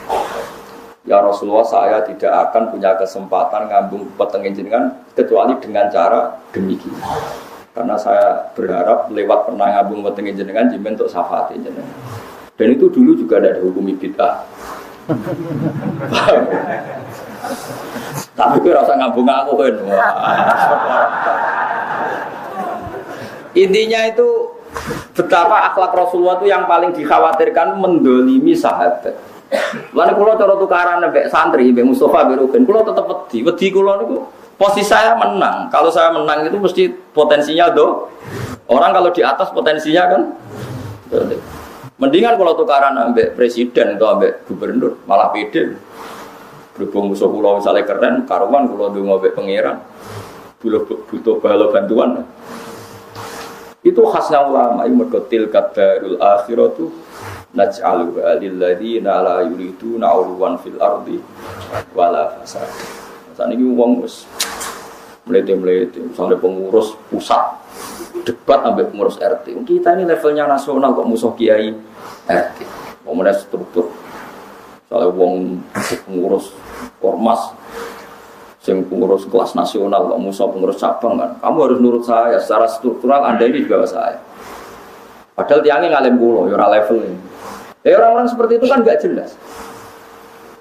Ya Rasulullah, saya tidak akan punya kesempatan ngambung petenge jenengan kecuali dengan cara demikian. Karena saya berharap lewat pernah ngambung petenge jenengan jimen untuk syafaat jenengan. Dan itu dulu juga ada hukum bid'ah. Tapi gue rasa ngambung aku kan. Intinya itu betapa akhlak Rasulullah itu yang paling dikhawatirkan mendolimi sahabat. Lalu kalau cara tukaran mbek santri, mbek Mustafa, mbek Ruben, kalau tetap wedi kalau niku posisi saya menang. Kalau saya menang itu mesti potensinya do. Orang kalau di atas potensinya kan. Mendingan kalau tukaran mbek presiden atau mbek gubernur, malah pede. Berhubung musuh kula misalnya keren, karuan kula ndonga mbek pangeran. Butuh bala bantuan. Itu khasnya ulama, mergo tilkat darul akhiratu naj'aluha lil ladzina la yuriduna 'uluwan fil ardi wala fasad. Saniki wong wis mlete-mlete, sampai pengurus pusat debat ambek pengurus RT. Kita ini levelnya nasional kok musuh kiai RT. Pemenang struktur. Soale wong pengurus ormas sing pengurus kelas nasional kok musuh pengurus cabang kan. Kamu harus nurut saya secara struktural, Anda ini juga saya. Padahal tiangnya ngalim kula ya ora level ini. Orang-orang seperti itu kan enggak jelas.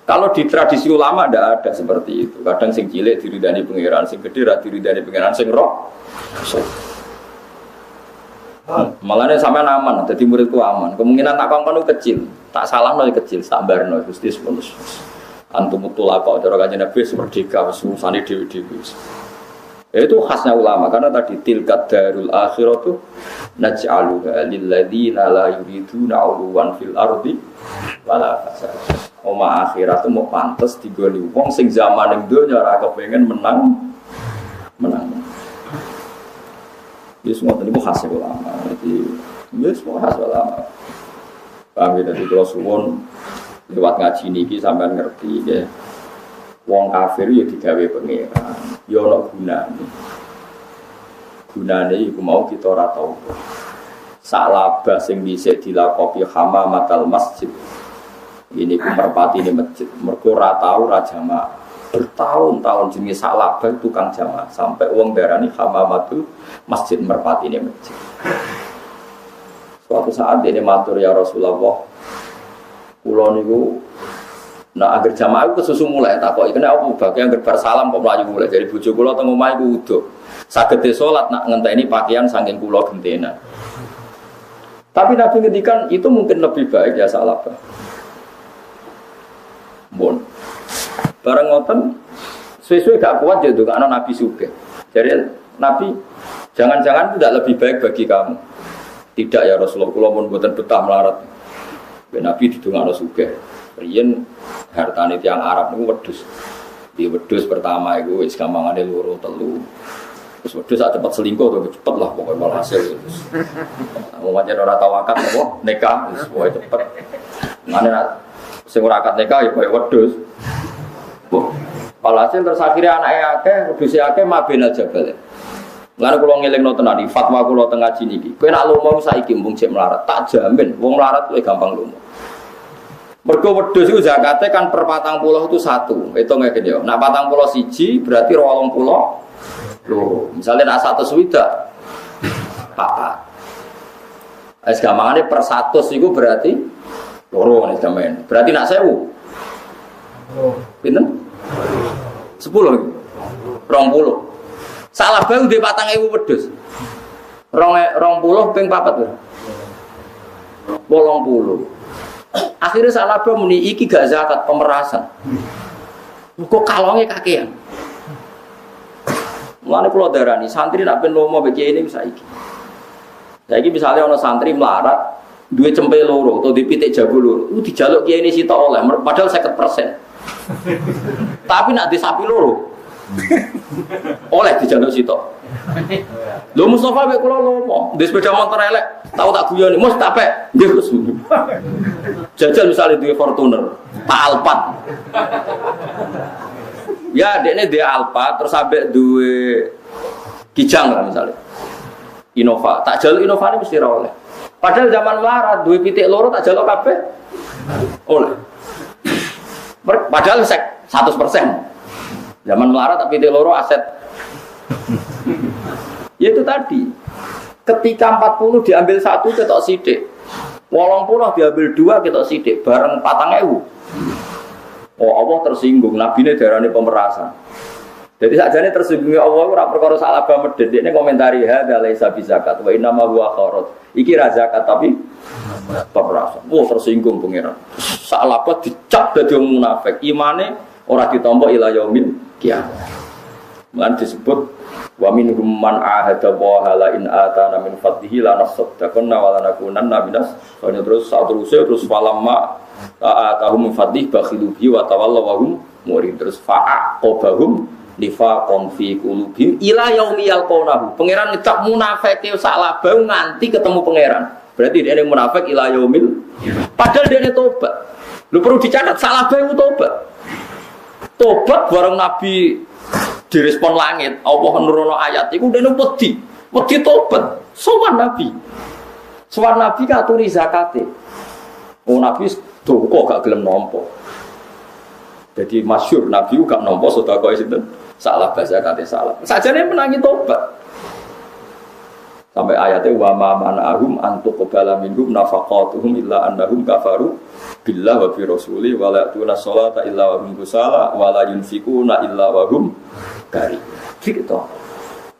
Kalau di tradisi ulama tidak ada seperti itu. Kadang sing cilik diridani pangeran, sing gede ra diridani pangeran, sing roh. Malahnya sampean aman, jadi muridku aman. Kemungkinan tak kongkon kecil, tak salah no kecil, sabarno Gusti bonus. Antum mutulaka cara kanjeng Nabi merdeka wis usane dhewe-dhewe. Itu khasnya ulama karena tadi tilkat darul akhiratu naj'aluha lil ladzina la yuriduna 'uluwan fil ardi wala fasad. Oma akhirat mau pantes digoni wong sing zaman ning donya ora kepengin menang. Wis ngoten niku khas ulama. Jadi wis khas ulama. Paham ya, dadi kula suwun lewat ngaji niki sampean ngerti nggih. Wong kafir ya digawe pangeran. Ya ana gunane. Gunane iku mau kita ora tau. Salabah sing dhisik dilakopi hamamatal masjid. Ini ku merpati ini masjid. Mergo ora tau ra jamaah. Bertahun-tahun jenenge salabah tukang jamaah sampai wong darani hamamatul masjid merpati ini masjid. Suatu saat dia matur ya Rasulullah. Kula niku nah agar jamaah itu kesusu mulai takoki kena apa bagian gerbar salam kok mlayu mulai dari bojo kula teng omah iku udo. Saged salat nak ngenteni pakaian saking kula gentena. Tapi Nabi ngendikan itu mungkin lebih baik ya salabah. Bon. Bareng ngoten suwe-suwe gak kuat jadi karena Nabi sugih. Jadi Nabi jangan-jangan tidak lebih baik bagi kamu. Tidak ya Rasulullah, kula pun mboten betah melarat. Nabi didongakno sugih. Riyen hartane tiyang Arab niku wedhus. Di wedhus pertama iku wis gampangane loro telu. Wis wedhus sak cepet selingkuh to cepet lah pokoke malah hasil. Mau pancen ora tau akad apa nikah wis pokoke cepet. Mane sing ora akad nikah ya koyo wedhus. Walhasil terus akhirnya anake akeh, wedhuse akeh mabena jabal. Lan kula ngelingno tenan iki fatwa kula teng ngaji niki. Kowe nek lumo saiki mbung cek melarat, tak jamin wong melarat kuwi gampang lumo. Mergo wedhus iku zakate kan per 40 itu 1. Hitung ngene yo. Nek 41 berarti 20 loro. Misale nek 100 swidak 4. Wis gampangane per 100 iku berarti loro nek sampean. Berarti nek 1000. Pinten? 10 iki. 20. Salah bae ndek 4000 wedhus. 20 ping 4 lho. 80. Akhirnya salah bro muni iki gak zakat pemerasan. Kok kalonge kakean. Mulane kula darani santri nak ben lomo mbek kiai ini saiki. Saiki misale ana santri melarat duwe cempe loro utawa duwe pitik jago loro, dijaluk kiai ini sitok oleh padahal 50%. Tapi nak di sapi loro oleh dijaluk sitok. Lho Mustafa mek kula lomo, di sepeda motor elek, tau tak guyoni, Mus tak pek. Nggih Gus. Jajal misalnya duwe Fortuner, Pak Alphard. Ya, dekne duwe Alphard terus sampe duwe Kijang lah misalnya. Innova, tak jaluk Innova ini mesti ra oleh. Padahal zaman melarat duwe pitik loro tak jaluk kabeh. Oleh. Padahal 100%. Zaman melarat tapi pitik loro aset. Ya itu tadi. Ketika 40 diambil 1 ketok sithik. 80 diambil 2 ketok sithik bareng 4.000. Oh Allah tersinggung, nabine darani pemerasan. Jadi sakjane tersinggungnya Allah ora perkara salah banget dekne komentari hadza laisa bizakat wa inna ma huwa kharat. Iki ra zakat tapi pemerasan. Oh tersinggung pangeran. Salah apa dicap dadi wong munafik. Imane ora ditampa ila yaumil kiamat. Lan disebut wa minhum man ahada wa hala in atana min fadlihi la nasaddaqna wa la nakunanna minas. Terus falamma ta'atahum fadlih bakhilu bi wa tawallaw wa hum murid. Terus fa'aqabahum nifaqon fi qulubihim ila yaumi yalqawnahu. Pangeran ngecap munafike salah bau nganti ketemu pangeran. Berarti dia yang munafik ila yaumil. Padahal dia tobat. Lu perlu dicatat salah bau tobat. Tobat bareng Nabi direspon langit. Allah nurono ayat iku dene wedi. Wedi tobat. Sowan Nabi. Sowan Nabi katuri zakate. Oh Nabi kok gak gelem nampa. Jadi masyhur Nabi gak nampa sedekah sinten? Salah bahasa kate salah. Sajane menangi tobat. Sampai ayatnya wa ma manahum antu qabala minhum nafaqatuhum illa annahum kafaru billah wa bi rasuli wa la tuna sholata illa wa hum kusala wa la yunfikuna illa wa hum kari. Gitu.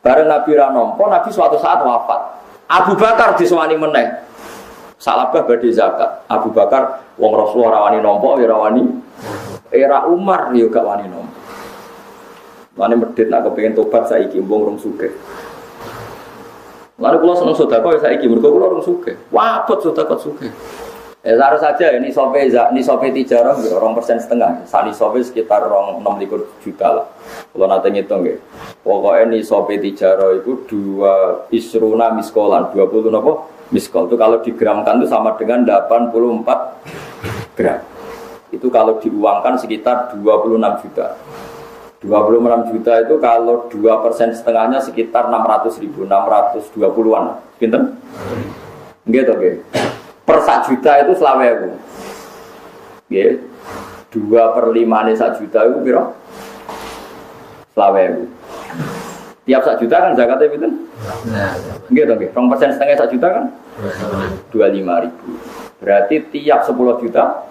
Bareng Nabi ra nampa, Nabi suatu saat wafat. Abu Bakar disewani meneh. Salabah badhe zakat. Abu Bakar wong Rasulullah ora wani nampa, ora wani. Era Umar yo gak wani nampa. Mane medhit nak kepengin tobat saiki mbung rong sugih. Lalu kula seneng sedekah saiki mergo kula rong sugih. Wabot sedekah sugih. Harus saja ini sope tijarah 2,5%. Sani sope sekitar 26 juta lah. Kalau nanti ngitung ya. Pokoknya ini sope tijarah itu 2 isruna miskolan 20 apa? Miskol itu kalau digramkan itu sama dengan 84 gram. Itu kalau diuangkan sekitar 26 juta. 26 juta itu kalau 2% setengahnya sekitar 600.000, 620-an. Pinten? Gitu oke. Per 1 juta itu selawe aku. Ya. 2/5 nih 1 juta itu piro? Selawe aku. Tiap 1 juta kan zakatnya pinten? Gitu oke. 2% setengah 1 juta kan? 25.000. Berarti tiap 10 juta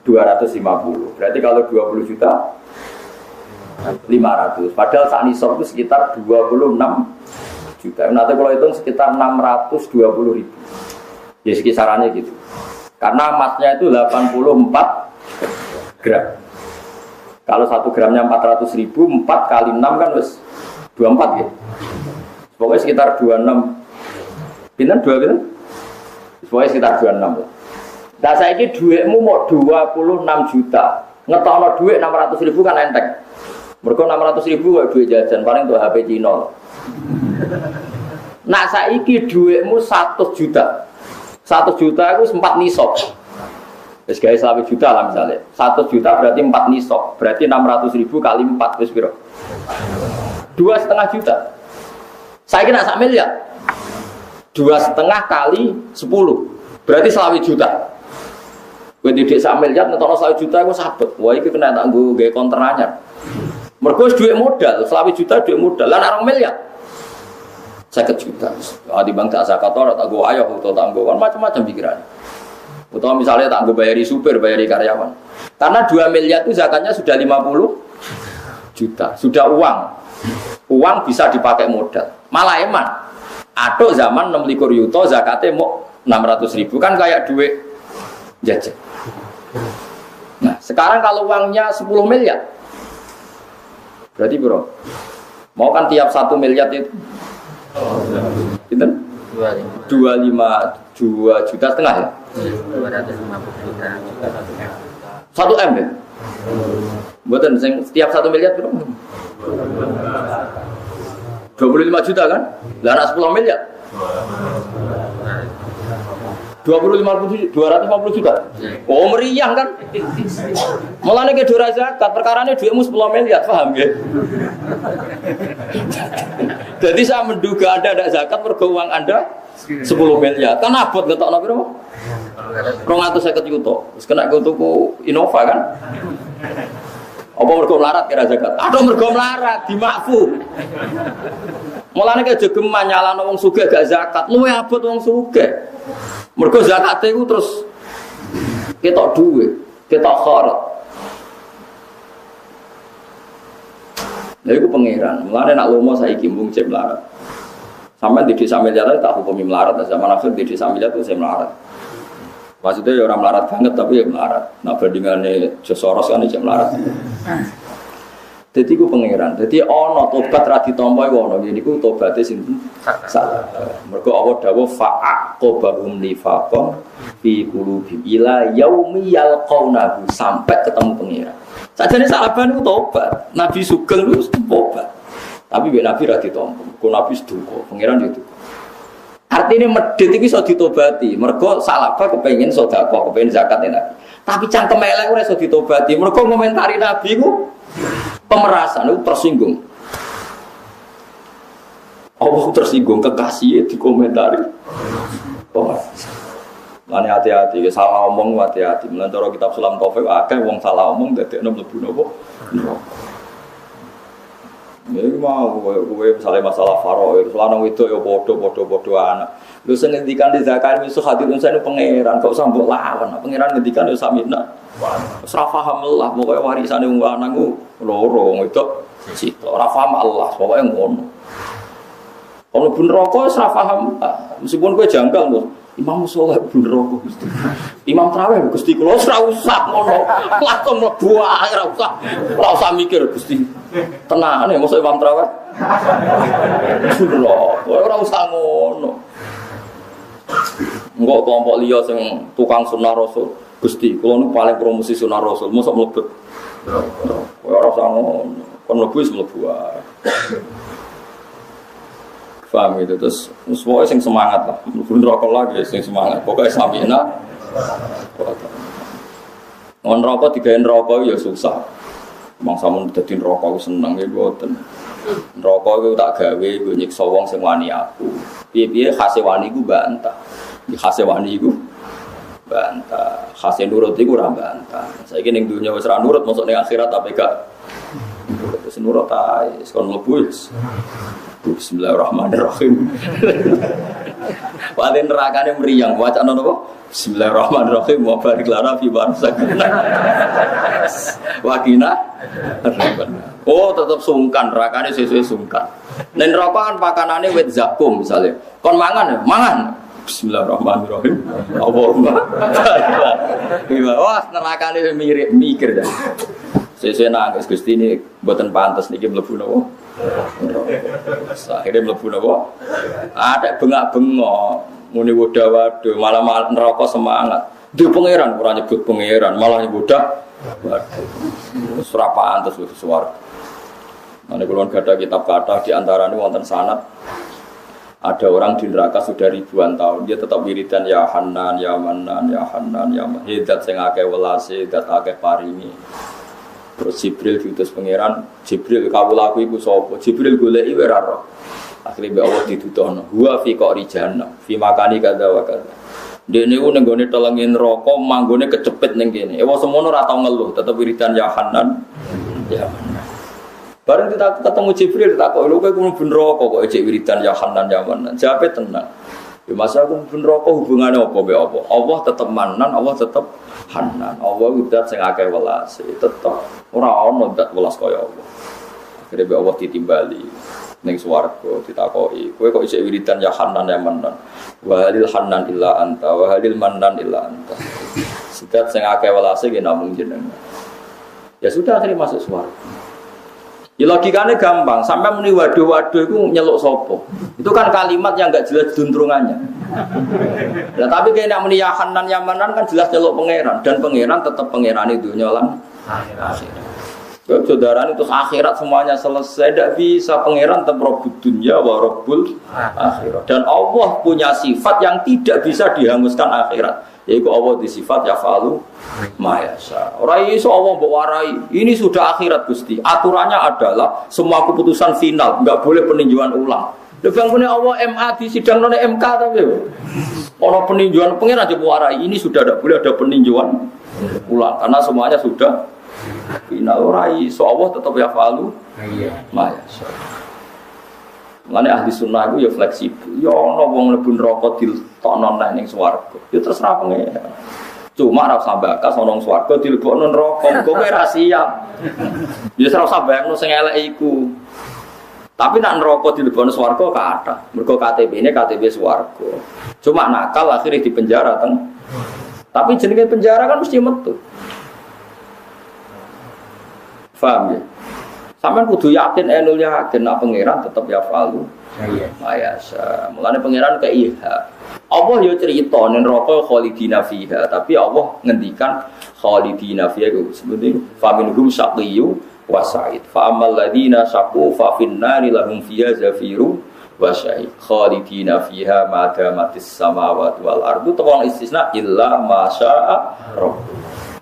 250. Berarti kalau 20 juta 500. Padahal saat nisab itu sekitar 26 juta. Nanti kalau hitung sekitar 620.000. Ya sekisarannya gitu. Karena emasnya itu 84 gram. Kalau 1 gramnya 400.000, 4 kali 6 kan wis 24 ya. Pokoknya sekitar 26. Pinten 2 pinten? Pokoknya sekitar 26 lah. Nah saya ini duitmu mau 26 juta. Ngetokno duit 600.000 kan enteng. Mereka 600.000 kok duit jajan paling untuk HP Cina. Nah saiki duitmu 100 juta. 100 juta itu 4 nisab. Wis gawe 1 juta lah misalnya. 100 juta berarti 4 nisab. Berarti 600.000 kali 4 wis piro? 2,5 juta. Saiki nak 1 miliar. 2,5 kali 10. Berarti 1 juta. Kowe didik 1 miliar ngetokno 1 juta iku sabet. Wah iki kena tak nggo gawe konter anyar. Mergo duit modal, 1 juta duit modal. Lah nek 2 miliar 50 juta. Ah di bank tak zakat ora tak go ayo utawa tak go macam-macam pikiran. Utawa misalnya tak go bayari supir, bayari karyawan. Karena 2 miliar itu zakatnya sudah 50 juta. Sudah uang. Uang bisa dipakai modal. Malah eman. Atuk zaman 26 yuto zakatnya mau 600.000 kan kayak duit jajan. Nah, sekarang kalau uangnya 10 miliar. Berarti bro, mau kan tiap 1 miliar itu pinten? 2,5 juta setengah ya? 250 juta. 1 M ya? Buatan setiap 1 miliar bro? 25 juta kan? Lah anak 10 miliar? 250 juta. Oh meriang kan? Mulane ke dora zakat, perkarane duitmu 10 miliar, paham ya? Jadi saya menduga Anda ada zakat mergo uang Anda 10 miliar. Kan abot ngetokno piro? 250 juta. Wis kena tuku Innova kan. Apa mergo melarat kira zakat? Aduh mergo melarat dimakfu. Mulane ke jogeman nyalano wong sugih gak zakat, luwe abot wong sugih. Mergo zakate iku terus ketok duwe, ketok kharat. Lha iku pangeran. Mulane nak lomo saiki mung cek melarat. Sampai di desa miliar tak hukumi melarat, zaman akhir di desa miliar itu saya melarat. Maksudnya ya orang melarat banget tapi ya melarat. Nah bandingannya Josoros kan ya melarat. Jadi ku pangeran. Jadi ono tobat radi tompo iku ono. Jadi ku tobate sinten? Salah. Mergo Allah dawuh fa'aqobahum nifaqan fi qulubihim ila yaumi yalqaunahu sampai ketemu pangeran. Sajane salaban ku tobat. Nabi Sugeng ku tobat. Tapi mbek Nabi ra ditampa. Ku Nabi seduka, pangeran itu. Artinya medhit iki iso ditobati. Mergo salaba kepengin sedekah, kepengin zakat Nabi. Tapi cangkem elek ora iso ditobati. Mergo ngomentari Nabi ku pemerasan itu tersinggung. Allah tersinggung kekasih dikomentari. Lani hati-hati, salah omong hati-hati. Mulane cara kitab Sulam Taufik akeh wong salah omong dadekno mlebu napa? Ini mau gue misalnya masalah faraid, lanang itu ya bodoh anak. Lu sengendikan di zakat misu hati unsa ini pangeran, kau sambut lawan. Pangeran ngendikan ya samina. Ora paham Allah, pokoknya warisane wong lanang ku loro itu situ. Ora paham Allah, pokoknya ngono. Kalau bun rokok ora paham, meskipun gue janggal loh. Imam Soleh bun rokok Gusti. Imam Traweh Gusti kula ora usah ngono. Langsung mlebu ae ora usah mikir Gusti. Tenane mosok Imam Traweh. Ora usah ngono. Engko kelompok liya sing tukang sunah Rasul. Gusti, kula nu paling promosi sunah Rasul, mosok mlebet. Ora usah ngono. Kon mlebu wis mlebu ae. Paham itu terus semua sing semangat lah, belum rokok lagi sing semangat. Pokoknya samina. Ngon rokok digawe rokok ya susah. Mangsa mun dadi rokok seneng ya mboten. Rokok iku tak gawe nggo nyiksa wong sing wani aku. Piye-piye khase wani iku bantah. Di khase wani iku bantah. Khase nurut iku ora bantah. Saiki ning dunya wis ora nurut, mosok ning akhirat apa gak? Wis nurut ae, kon mlebu wis. Bismillahirrahmanirrahim. Wali nerakane mriyang wacana napa? Bismillahirrahmanirrahim wa barik lana fi barzakina. Wakina. Oh, tetep sungkan nerakane sesuai sungkan. Nen neraka kan pakanane wit zakum misale. Kon mangan ya, mangan. Bismillahirrahmanirrahim. Allahumma. Wah, nerakane mikir dah. Sesuai nangis Gusti ini mboten pantes niki mlebu napa? Akhirnya mlebu napa? Ada bengak-bengok, muni wadah-wadah, malah neraka semangat. Di pangeran ora nyebut pangeran, malah wadah. Waduh. Ora pantes wis swarga. Nek kula gadah kitab kata di antarane wonten sanad ada orang di neraka sudah ribuan tahun, dia tetap wiridan ya Hanan, ya Manan, ya Hanan, ya Hidat sing akeh welase, dat akeh paringi. Terus Jibril diutus pangeran, Jibril kawula aku iku sapa? Jibril goleki ora ora. Akhire mbek Allah dituduhno, huwa fi qari jahannam, fi makani kadza wa kadza. Dene ku ning gone telenge neraka, manggone kecepit ning kene. Ewa semono ora tau ngeluh, tetep wiridan ya Hanan. Ya Hanan. Bareng kita ketemu Jibril takok, lho kowe mlebu neraka kok ejek wiridan ya Hanan ya Hanan. Jawabe tenang. Ya masa aku mlebu neraka hubungane apa mbek apa? Allah tetep Manan, Allah tetep Hanan. Allah udat sing akeh welase, tetep ora ana zat welas kaya Allah. Akhire be Allah ditimbali ning swarga ditakoki, kowe kok isih wiridan ya Hanan ya Manan. Wa halil Hanan illa anta, wa halil Manan illa anta. Zat sing akeh welase ki namung jenengan. Ya sudah akhirnya masuk swarga. Ya logikanya gampang, sampai muni waduh-waduh itu nyeluk sopo. Itu kan kalimat yang enggak jelas duntrungannya. Nah, tapi kayaknya muni ya Hanan ya Manan kan jelas nyeluk pangeran, dan pangeran tetap pangeran itu nyolang akhirat. Saudara itu akhirat semuanya selesai, tidak bisa pangeran tetap Rabbud dunya wa Rabbul akhirat. Dan Allah punya sifat yang tidak bisa dihanguskan akhirat. Yaitu Allah di sifat yafalu mayasa. Ora iso Allah mbok warai. Ini sudah akhirat Gusti. Aturannya adalah semua keputusan final, enggak boleh peninjauan ulang. Lho bangkune Allah MA di sidang none MK tapi ono peninjauan pengen aja warai ini sudah tidak boleh ada peninjauan ulang karena semuanya sudah final rai so Allah tetap ya falu maya. Mulane ahli sunnah itu ya fleksibel. Ya ana wong mlebu neraka diltokno nang ning swarga. Ya terserah pengen. Cuma ora usah bakas ana nang swarga dilebokno neraka. Kok ora siap. Ya ora usah bayangno sing elek iku. Tapi nak neraka dilebokno swarga kathah. Mergo KTP-ne KTP swarga. Cuma nakal akhirnya di penjara teng. Tapi jenenge penjara kan mesti metu. Paham ya? Sampeyan kudu yakin enul yakin nak pangeran tetep ya falu. Mayasa. Mulane pangeran ke iha. Allah yo cerita ning neraka khalidina fiha, tapi Allah ngendikan khalidina fiha iku sebenarnya faminhum syaqiyyu wa sa'id. Fa ammal ladina syaqu fa finnari lahum fiha zafiru wa sa'id. Khalidina fiha ma damatis samawati wal ardu. Tawang istisna illa ma syaa rabb.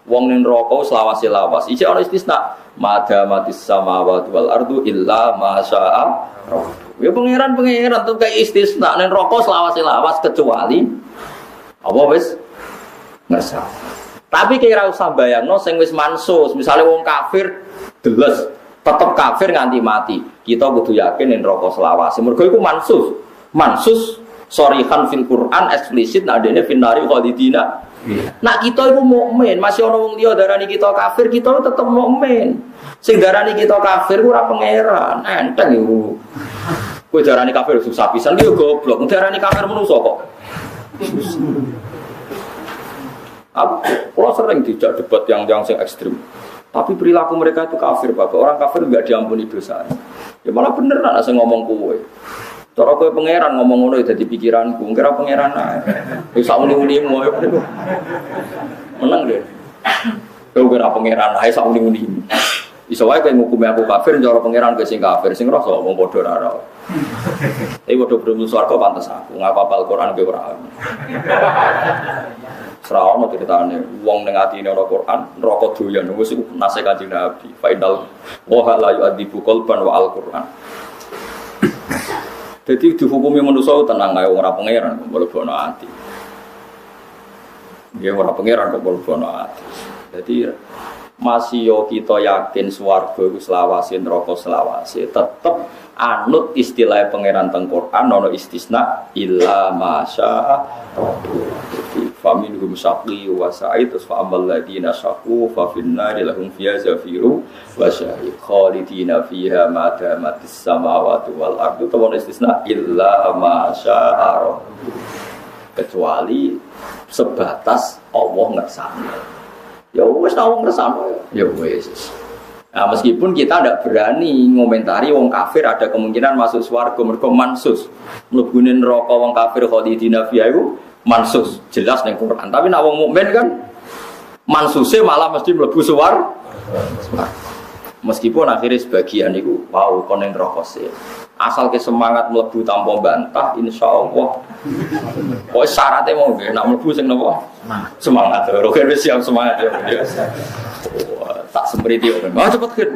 Wong ning neraka selawase lawas. Iki ana istisna madamatis samawati wal ardu illa ma syaa rabb. Ya pangeran tuh kayak istisna ning neraka selawase lawas kecuali apa wis ngersa. Tapi kira usah bayangno sing wis mansus, misale wong kafir deles tetep kafir nganti mati. Kita kudu yakin ning neraka selawase. Mergo iku mansus. Mansus shorihan fil Quran eksplisit nak dene finari khalidina. Nak kita itu mukmin, masih ana wong liya darani kita kafir, kita tetep mukmin. Sing darani kita kafir ora pangeran, enteng iku. Kowe darani kafir susah pisan yo goblok, darani kafir menungso kok. Kalau sering tidak debat yang sing ekstrim. Tapi perilaku mereka itu kafir, Bapak. Orang kafir enggak diampuni dosanya. Ya malah bener nak sing ngomong kowe. Cara kowe pangeran ngomong ngono dadi pikiranku, kira pangeran ae. Wis sak muni-munimu ae. Menang deh. Kowe kira pangeran ae sak muni-munimu. Iso wae kowe ngukumi aku kafir, cara pangeran kowe sing kafir, sing rasa wong padha ora ora. Tapi padha belum swarga pantes aku, ngapal Quran kowe ora. Serawono ceritane wong ning atine ana Quran, neraka doyan wis iku nase Kanjeng Nabi. Faidal wa la yu'adzibu qalban wa al-Quran. Jadi dihukumi manusia tenang ae ora pangeran kok mlebono ati. Dia ora pangeran kok mlebono ati. Jadi masih yo kita yakin swarga iku selawase neraka selawase tetep anut istilah pangeran teng Quran ana istisna illa masya faminhum syaqi wa sa'id fa amal ladina syaqu fa finnari lahum fiha zafiru wa sa'id khalidina fiha ma damatis samawati wal ardu tawon istisna illa ma syaa kecuali sebatas Allah ngersane ya wis tau ngersane ya wis. Nah, meskipun kita tidak berani ngomentari wong kafir ada kemungkinan masuk swarga mergo mansus mlebune neraka wong kafir khalidina fiha iku mansus jelas ning Quran. Tapi nek wong mukmin kan mansuse malah mesti mlebu swarga. Meskipun akhirnya sebagian itu wow kon ning neraka sih. Asal ke semangat mlebu tanpa bantah insyaallah. Kok syaratnya mau nggih nek mlebu sing napa? Semangat. Roke wis siap semangat ya. Tak semriti kok. Ah cepet kan.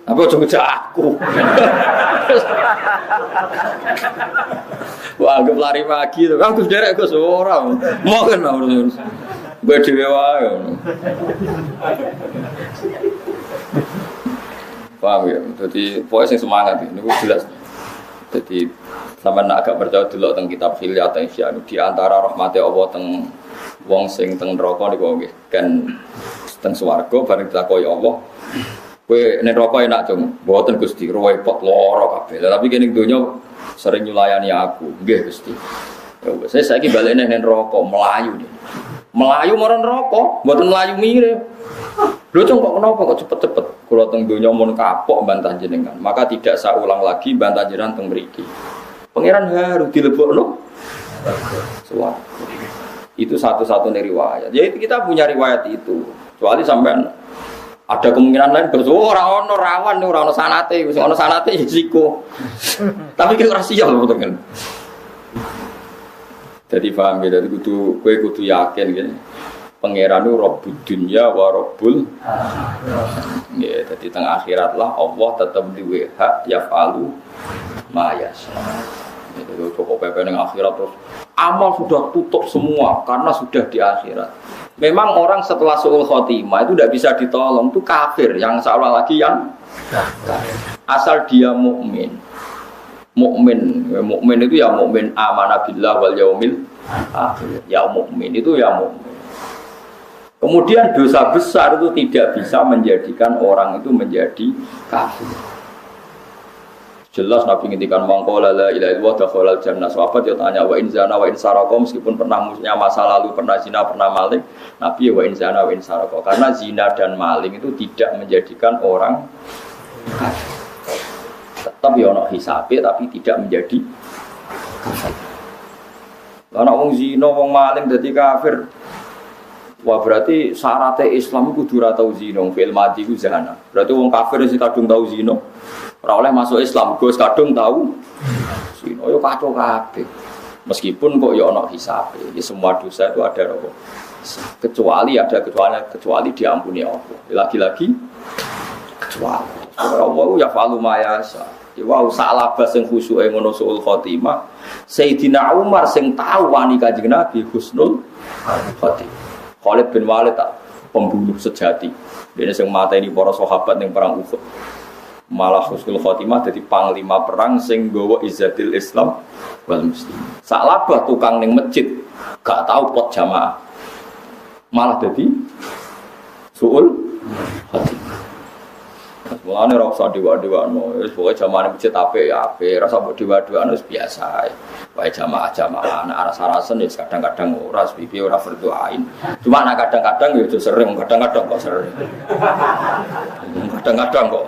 Apa ojo ngejak aku. Wah, anggap lari pagi to. Aku derek Gus ora. Mau kan urus. Gue dhewe wae. Paham ya? Jadi pokoknya sing semangat ini jelas. Jadi sampean agak percaya delok teng kitab Hilyat Ihya di antara rahmate Allah teng wong sing teng neraka niku nggih kan teng swarga bareng ditakoki Allah. Kowe nek neraka enak cung, mboten Gusti, repot lara kabeh. Tapi kene donya sering nyulayani aku. Nggih Gusti. Ya wis saiki balik ning neraka melayu. Melayu marang neraka, mboten melayu mirip. Lho cung kok kenapa kok cepet-cepet kula teng donya mun kapok bantah jenengan. Maka tidak saya ulang lagi bantah jenengan teng mriki. Pangeran harus dilebokno swarga. Itu satu-satunya riwayat. Jadi kita punya riwayat itu. Kecuali sampean ada kemungkinan lain orang ono rawan nih orang ono sanate, ono sanate risiko. Tapi kita rahasia loh betul kan. Jadi paham ya, jadi kudu yakin gini. Pangeran itu Rabbud dunya wa Rabbul ya, jadi tengah akhirat lah Allah tetap diwe hak yaf'alu mayas. Itu cukup pepe yang akhirat terus amal sudah tutup semua karena sudah di akhirat. Memang orang setelah suul khotimah itu tidak bisa ditolong, itu kafir yang seolah lagi yang kafir. Asal dia mukmin. Mukmin itu ya mukmin amanah billah wal yaumil akhir. Ya mukmin itu ya mukmin. Kemudian dosa besar itu tidak bisa menjadikan orang itu menjadi kafir. Jelas Nabi ngintikan mangkola la ilaha illallah dakhalal jannah. Sahabat dia tanya wa in zana wa in sarqa, meskipun pernah musuhnya masa lalu, pernah zina, pernah maling, Nabi wa in zana wa in sarqa. Karena zina dan maling itu tidak menjadikan orang kafir. Tetap ya ono hisabe tapi tidak menjadi kafir. Ana wong zina, wong maling dadi kafir. Wah berarti syaratnya Islam kudu ora tau zina, fil mati ku zina. Berarti wong kafir sing kadung tau zina. Ora oleh masuk Islam, Gus kadung tahu zina yo kacau kabeh. Meskipun kok yo ana hisabe, ya semua dosa itu ada apa? Kecuali diampuni Allah. Lagi-lagi kecuali Allah ya falu mayasa. Ya wow salah bas sing khusyuke ngono suul khotimah. Sayyidina Umar sing tahu wani Kanjeng Nabi husnul khotimah. Khalid bin Walid tak pembunuh sejati. Dene sing mateni para sahabat ning perang Uhud. Malah husnul khotimah jadi panglima perang sing nggawa izzatil Islam wal muslimin. Salabah tukang ning masjid gak tahu pot jamaah. Malah jadi suul khotimah. Mulane ora usah dewa-dewano, wis pokoke jamaah masjid apik ya apik, ora usah dewa-dewano wis biasa. Wae jamaah-jamaah anak arasan ya kadang-kadang ora pipi ora berdoain. Cuma anak kadang-kadang ya sering, kadang-kadang kok sering. Kadang-kadang kok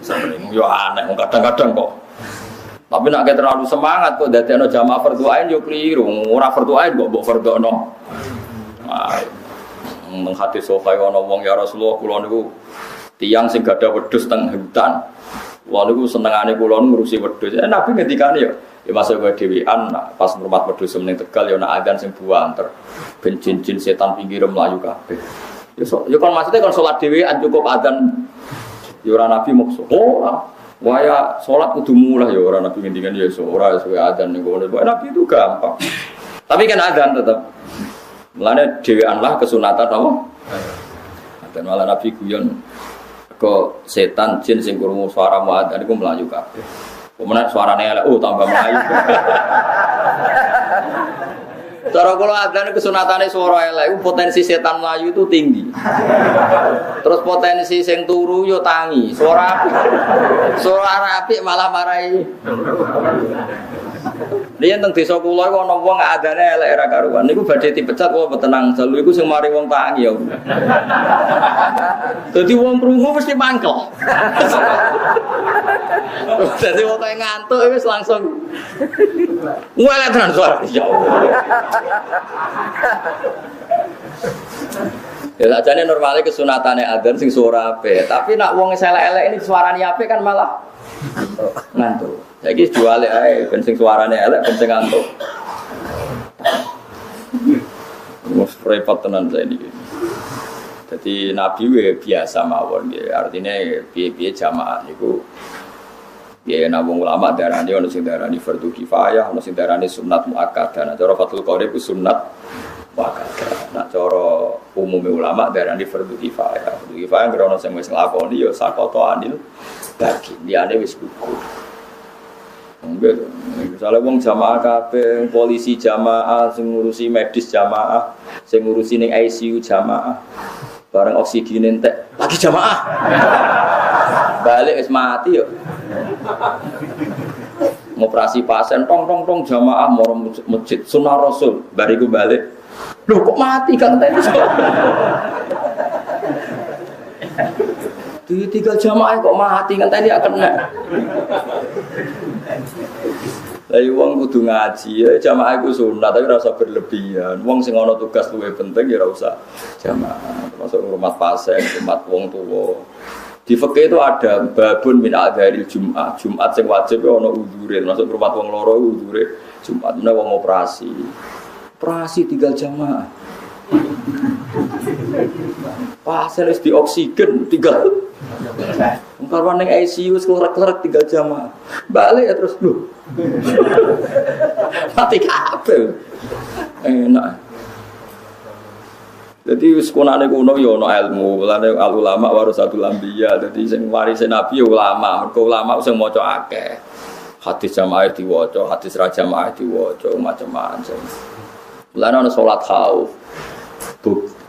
sering yo aneh kadang-kadang kok. Tapi nek terlalu semangat kok dadekno jamaah berdoain yo kliru. Ora berdoain kok mbok berdono. Nang hadis sahih ana wong ya Rasulullah kula niku tiyang sing gadah wedhus teng hutan. Wong niku senengane kula ngurusi wedhus. Nabi ngendikane ya masuk ke dhewean pas ngrumat wedhus meneng Tegal ya ana adzan sing buanter. Ben jin-jin setan pinggire mlayu kabeh. Ya kon maksudnya kon salat dhewean cukup adzan. Ya ora Nabi maksud. Ora. Waya salat kudu mulai ya ora Nabi ngendikan ya ora sesuai adzan niku. Nabi itu gampang. Tapi kan adzan tetap. Mulane dhewean lah kesunatan apa? Dan malah Nabi guyon kok setan jin sing krungu suara muadzin niku mlayu kabeh. Kemudian suarane elek tambah mlayu. Cara kula adzan kesunatane suara elek potensi setan mlayu itu tinggi. Terus potensi sing turu yo tangi. Suara apik malah marahi. Liyan teng desa kula iku ana wong adzane elek ra karuan. Niku badhe dipecat wae tenang jalu iku sing mari wong tangi ya. Dadi wong krungu mesti mangkel. Dadi wong kaya ngantuk wis langsung ngelek tenan suara. Ya. Ya sakjane normale kesunatane adzan sing suara apik, tapi nek wong elek-elek ini suarane apik kan malah ngantuk. Saiki juale ae ben sing suarane elek ben sing ngantuk. Wes repot tenan saiki. Dadi nabi we biasa mawon nggih. Artine piye-piye jamaah niku ya nabung ulama darani ono sing darani fardhu kifayah, ono sing darani sunat muakkadah. Nah cara Fathul Qorib ku sunat muakkadah. Nah cara umume ulama darani fardhu kifayah. Fardhu kifayah ngrono sing wis nglakoni ya sakoto anil bagi. Liyane wis gugur. Misalnya wong jamaah kabeh, polisi jamaah, sing ngurusi medis jamaah, sing ngurusi ning ICU jamaah. Bareng oksigen entek, lagi jamaah. Balik wis mati yo. Ngoperasi pasien tong jamaah moro masjid sunah Rasul, bariku balik. Loh kok mati kan tadi? Tiga jamaah kok mati kan tadi akan kena. Lah wong kudu ngaji ya jamaah iku sunat tapi ora usah berlebihan. Wong sing ana tugas luwih penting ya ora usah jamaah. Termasuk ngurmat pasien, ngurmat wong tuwa. Di fikih itu ada babun min adzharil Jumat. Jumat sing wajib ana uzure, termasuk ngurmat wong loro uzure Jumat. Menawa wong operasi. Operasi tinggal jamaah. Pasien wis dioksigen tinggal Karwan ning ICU kelerek-kelerek 3 jam. Balik ya terus lho. Mati kabeh. Enak. Jadi sekolahane kuno ya ana ilmu, mulane al ulama warasatul anbiya. Dadi sing warise nabi ya ulama, mergo ulama sing maca akeh. Hadis jamaah diwaca, hadis ra jamaah diwaca, macam-macam. Mulane ana salat khauf.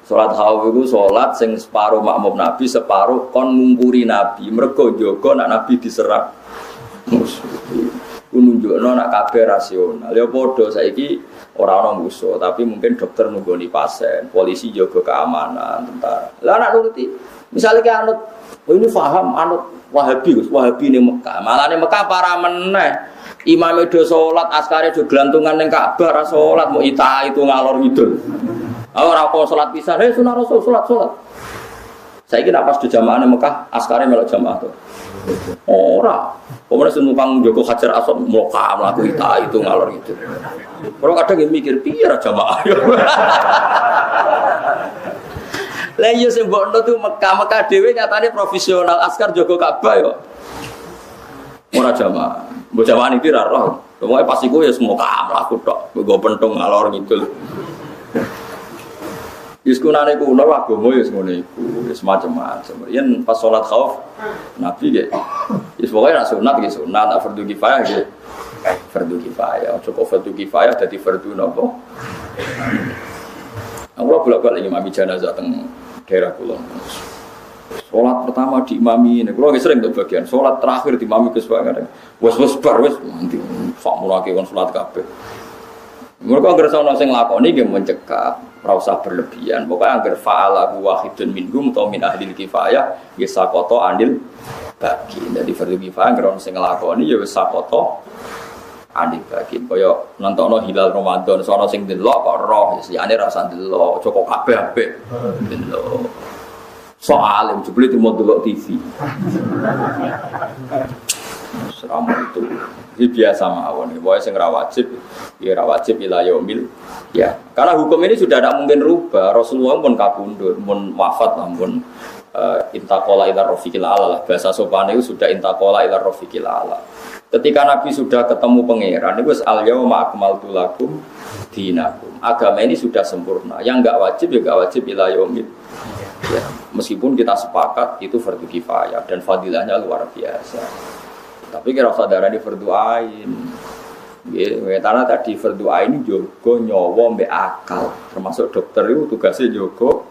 Salat khauf iku salat sing separo makmum nabi, separo kon ngumpuri nabi. Mergo jaga nek nabi diserang. Nunjukno nek kabeh rasional. Ya padha saiki ora ana musuh, tapi mungkin dokter nunggoni pasien, polisi jaga keamanan, tentara. Lah nek nuruti, misalnya ki anut, ini paham anut Wahabi, Wahabi ning Mekah. Malah ning Mekah para meneh. Imame do salat, askare do glantungan ning Ka'bah ra salat, mau ita itu ngalor ngidul. Ora kok salat pisan, sunah Rasul salat. Saiki nek pas do jamaah ning Mekah, askare melok jamaah to. Ora. Pokoknya senukang Joko Hajar Aswad mloka mlaku ita itu ngalor ngidul. Kalau kadang mikir piye ra jamaah. Lah iya sing mbokno tuh Mekah dhewe nyatane profesional askar jaga Ka'bah yo. Ora jamaah. Mbok jamaah iki ra roh. Pokoke pas iku ya semua mlaku tok. Nggo pentung ngalor ngidul. Wis kunane kuno agama ya ngene iku, wis macam-macam. Yen pas salat khauf Nabi ge. Wis pokoke nek sunat ge sunat, nek fardu kifayah ge fardu kifayah. Cukup fardu kifayah dadi fardu napa? Aku bolak-balik imami jenazah teng daerah kula. Salat pertama diimami, nek kula sering untuk bagian salat terakhir diimami Gus Bakar. Wes bar wis nanti sak murake kon salat kabeh. Mergo anggere ana sing lakoni nggih mencekap, ora usah berlebihan. Pokoke anggere fa'ala wahidun minhum ta min ahli kifayah nggih sakoto andil bagi. Dadi fardu kifayah anggere ana sing nglakoni ya wis sakoto andil bagi. Kaya nontono hilal Ramadan, sono sing delok kok roh, liyane ra usah delok, cukup kabeh apik. Delok. Soal jebule timo delok TV. Selama itu biasa mawon. Pokoke sing ra wajib, ya ra wajib ila yaumil ya. Karena hukum ini sudah tidak mungkin rubah. Rasulullah pun kabundut, pun wafat namun intaqala ila rafiqil ala. Bahasa sopan itu sudah intaqala ila rafiqil ala. Ketika Nabi sudah ketemu pangeran, itu al yauma akmaltu lakum dinakum. Agama ini sudah sempurna. Yang enggak wajib ya enggak wajib ila yaumil. Ya, meskipun kita sepakat itu fardu kifayah dan fadilahnya luar biasa. Tapi kira saudara di fardu ain. Nggih, karena tadi fardu ain jogo nyawa mbek akal. Termasuk dokter itu tugasnya jogo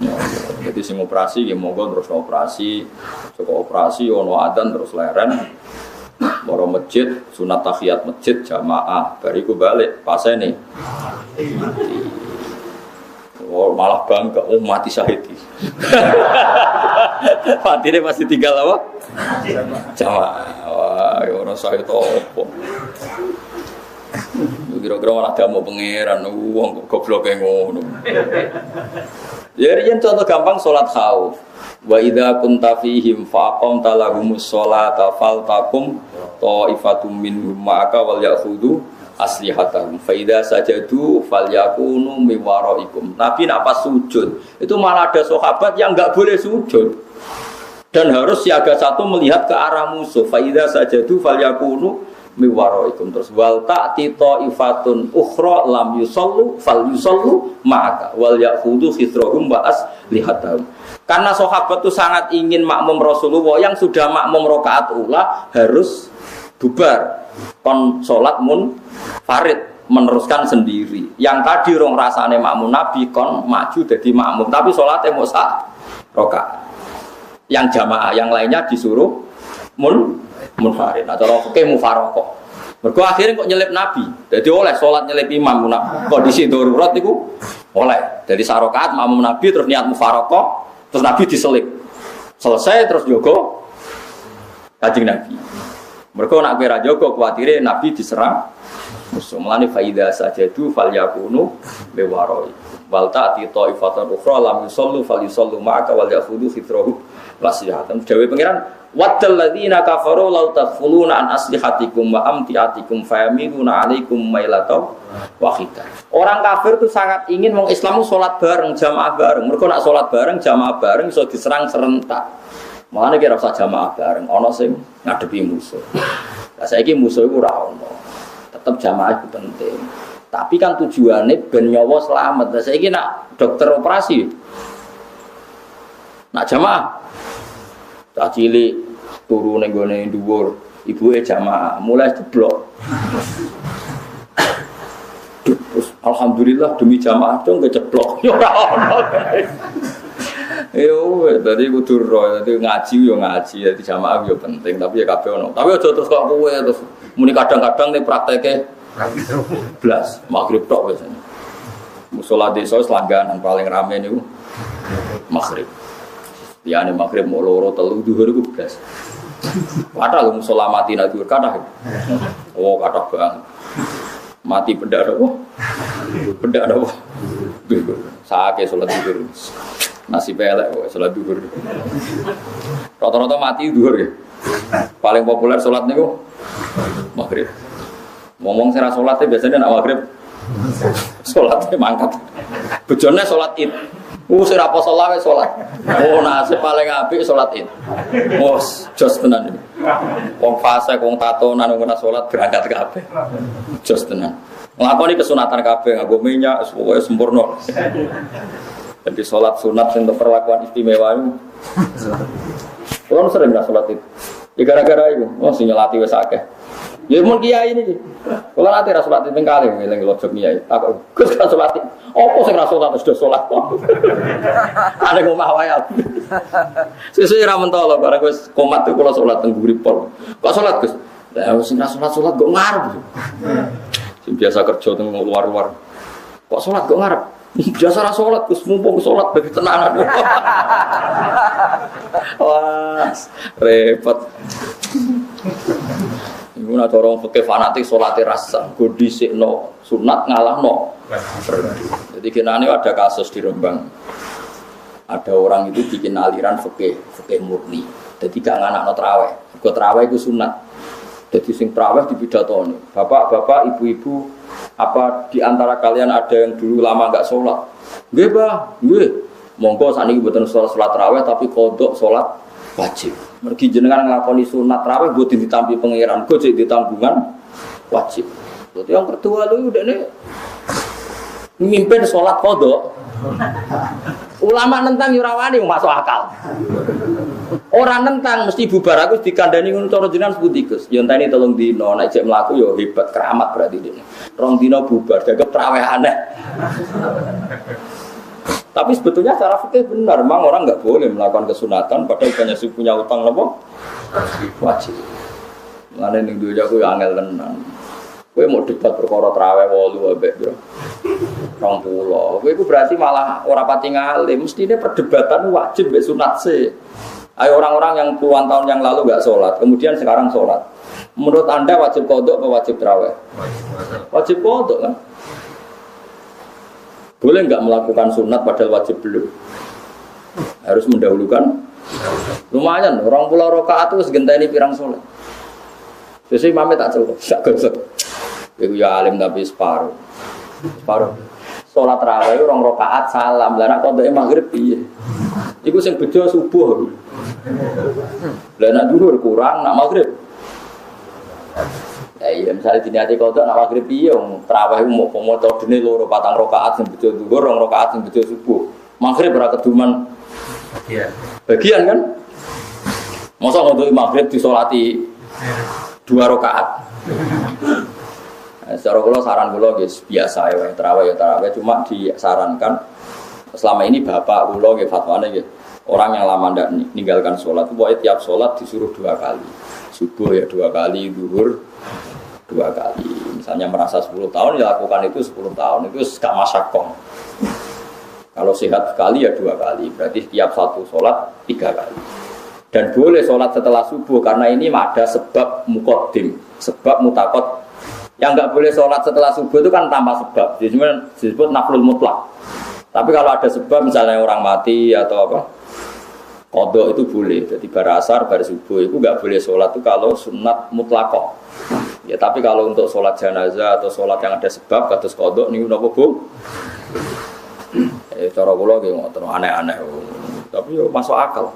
nyawa. Jadi sing operasi nggih monggo terus operasi. Cukup operasi ono adzan terus leren. Moro masjid, sunat tahiyat masjid jamaah, bariku balik pasene. Oh, malah bangga, mati syahid. Fatine masih tinggal apa? Jamaah. Wah, ora syahid apa. Kira-kira malah damu pangeran wong kok gobloke ngono. Ya riyen contoh gampang salat khauf. Wa idza kunta fihim faqamta lahumus sholata faltaqum ta'ifatum minhum ma'aka wal ya'khudhu aslihatahum fa idza sajadu falyakunu mi waraikum. Nabi nak pas sujud itu malah ada sahabat yang enggak boleh sujud dan harus siaga satu melihat ke arah musuh. Fa idza sajadu falyakunu mi waraikum. Terus wal ta'ti ta'ifatun ukhra lam yusallu falyusallu ma'aka wal ya'khudhu khitrahum wa aslihatahum. Karena sahabat itu sangat ingin makmum Rasulullah yang sudah makmum rakaat ula harus bubar kon salat farid meneruskan sendiri. Yang tadi rong rasane makmum Nabi kon maju jadi makmum tapi salate mau sak rakaat. Yang jamaah yang lainnya disuruh munfarid. Nah cara fikih mufaraqah. Mergo akhirnya kok nyelip Nabi. Jadi oleh salat nyelip imam kondisi darurat iku oleh. Jadi sak rakaat makmum Nabi terus niat mufaraqah. Terus Nabi diselip, selesai terus jogo Kanjeng Nabi. Mereka nak kira jogo khawatir Nabi diserang musuh. Melani faida sajadu falyakunu bewaroi. Balta atito ifatan ukhra lam yusallu falyusallu ma'aka wal yakhudhu fitrahu lasihatan. Dewi pangeran waddal ladzina kafaru law tadkhuluna an aslihatikum wa amtiatikum fayamiluna 'alaikum mailatan wahidah. Orang kafir itu sangat ingin wong Islam salat bareng, jamaah bareng. Mergo nak salat bareng, jamaah bareng iso diserang serentak. Makanya kira usah jamaah bareng, ono sing ngadepi musuh. Lah saiki musuh iku ora ono. Tetep jamaah itu penting. Tapi kan tujuannya ben nyawa selamat. Lah saiki nak dokter operasi. Nak jamaah. Tak cilik turu ning gone dhuwur, ibuke jamaah, mulai jeblok. Terus alhamdulillah demi jamaah dong keceblok. Ya ora ono. Yo, tadi kudu ro, tadi ngaji yo ngaji, jadi jamaah yo penting, tapi ya kabeh ono. Tapi aja terus kok kowe terus muni kadang-kadang nih prakteke blas, maghrib tok wis. Musala desa selangganan paling rame niku maghrib. Liyane maghrib mau loro telu dhuwur iku blas. Padahal musala mati nak dhuwur kathah. Oh, kathah banget. Mati pendak apa? Pendak apa? Saake salat dhuwur. Nasi pelek kok salat zuhur. Rata-rata mati zuhur ya. Paling populer salat niku maghrib. Ngomong sing ra salate biasanya nak maghrib. Salate mangkat. Bojone salat Id. Sing ra poso lawe salat. Oh, nasib paling apik salat Id. Wes, jos tenan iki. Wong fase wong tatonan wong ora salat berangkat kabeh. Jos tenan. Nglakoni kesunatan kabeh nganggo minyak pokoke sempurna. Jadi sholat sunat untuk perlakuan istimewa itu. Kalau sering nggak sholat itu, ya gara-gara itu, si nyelati wes akeh. Ya mun kiai ini, kalau nanti sholat itu kali, ngiling lojok kiai. Aku gus kan sholat itu, apa sih sholat sudah sholat? Ada ngomah wayal. Sesuai ramen tolo, barang gus komat itu kalau sholat tengguri pol. Kok sholat gus? Lah sing sholat kok ngarep. Sing biasa kerja teng luar-luar. Kok sholat kok ngarep? Biasa ra salat Gus mumpung salat bagi tenanan. Wah, repot. Iku nek orang fikih fanatik salate rasa, go dhisikno sunat ngalahno. Jadi kenane ada kasus di Rembang. Ada orang itu bikin aliran fikih murni. Jadi gak nganakno traweh. Mergo traweh iku sunat. Jadi sing traweh dipidatoni. Bapak-bapak, ibu-ibu, apa di antara kalian ada yang dulu lama enggak sholat? Nggih, Bah, nggih. Monggo sakniki mboten sholat tarawih tapi kodok sholat wajib. Mergi jenengan nglakoni sunat tarawih mboten ditampi pangeran, go cek ditambungan wajib. Berarti yang kedua lu udah nih mimpin sholat kodok. Ulama nentang yurawani masuk akal. Orang nentang mesti bubar aku dikandani ngono cara jenengan sebutikus. Yo enteni 3 dina nek cek mlaku yo hebat keramat berarti dene. 2 dina bubar dianggap traweh aneh. Tapi sebetulnya secara fikih benar, memang orang enggak boleh melakukan kesunatan padahal banyak sing punya utang napa? Wajib. Ngene ning dunya aku yo angel tenan. Kowe mau debat perkara traweh 8 ambek yo 20. Kowe iku berarti malah ora pati ngalim, mestine perdebatan wajib mbek sunat sih. Ayo orang-orang yang puluhan tahun yang lalu enggak sholat, kemudian sekarang sholat. Menurut Anda wajib qodok atau wajib tarawih? Wajib qodok kan? Boleh enggak melakukan sunat padahal wajib belum? Harus mendahulukan. Lumayan, orang pulau rakaat itu segenteni pirang sholat. Sesuai mame tak celok, sak gosok. Iku ya alim tapi separuh. Sholat tarawih orang rakaat salam, lah nek qodoke maghrib piye? Iku sing bejo subuh. Lah nak dhuwur kurang, nak maghrib. Ya iya misalnya diniati kodok nak maghrib piye wong tarawih mau moco dene loro 4 rakaat sing bejo dhuwur, 2 rakaat sing bejo subuh. Maghrib ora keduman. Bagian kan? Masa ngodoki maghrib disolati 2 rakaat. Secara kula saran kula guys biasa ya tarawih cuma disarankan selama ini bapak kula nggih fatwane nggih orang yang lama tidak meninggalkan sholat itu pokoknya tiap sholat disuruh 2 kali subuh ya 2 kali, zuhur 2 kali. Misalnya merasa 10 tahun ya lakukan itu 10 tahun itu gak masyakoh. Kalau sehat sekali ya 2 kali, berarti tiap satu sholat 3 kali. Dan boleh sholat setelah subuh karena ini ada sebab muqaddim, sebab mutakot. Yang nggak boleh sholat setelah subuh itu kan tanpa sebab, disebut naflul mutlak. Tapi kalau ada sebab misalnya orang mati atau apa, qadha itu boleh. Jadi bar asar, bar subuh itu nggak boleh sholat itu kalau sunat mutlakoh. Ya tapi kalau untuk sholat jenazah atau sholat yang ada sebab kados qadha niku napa Bu? Cara kula nggih ngoten aneh-aneh. Tapi yo masuk akal.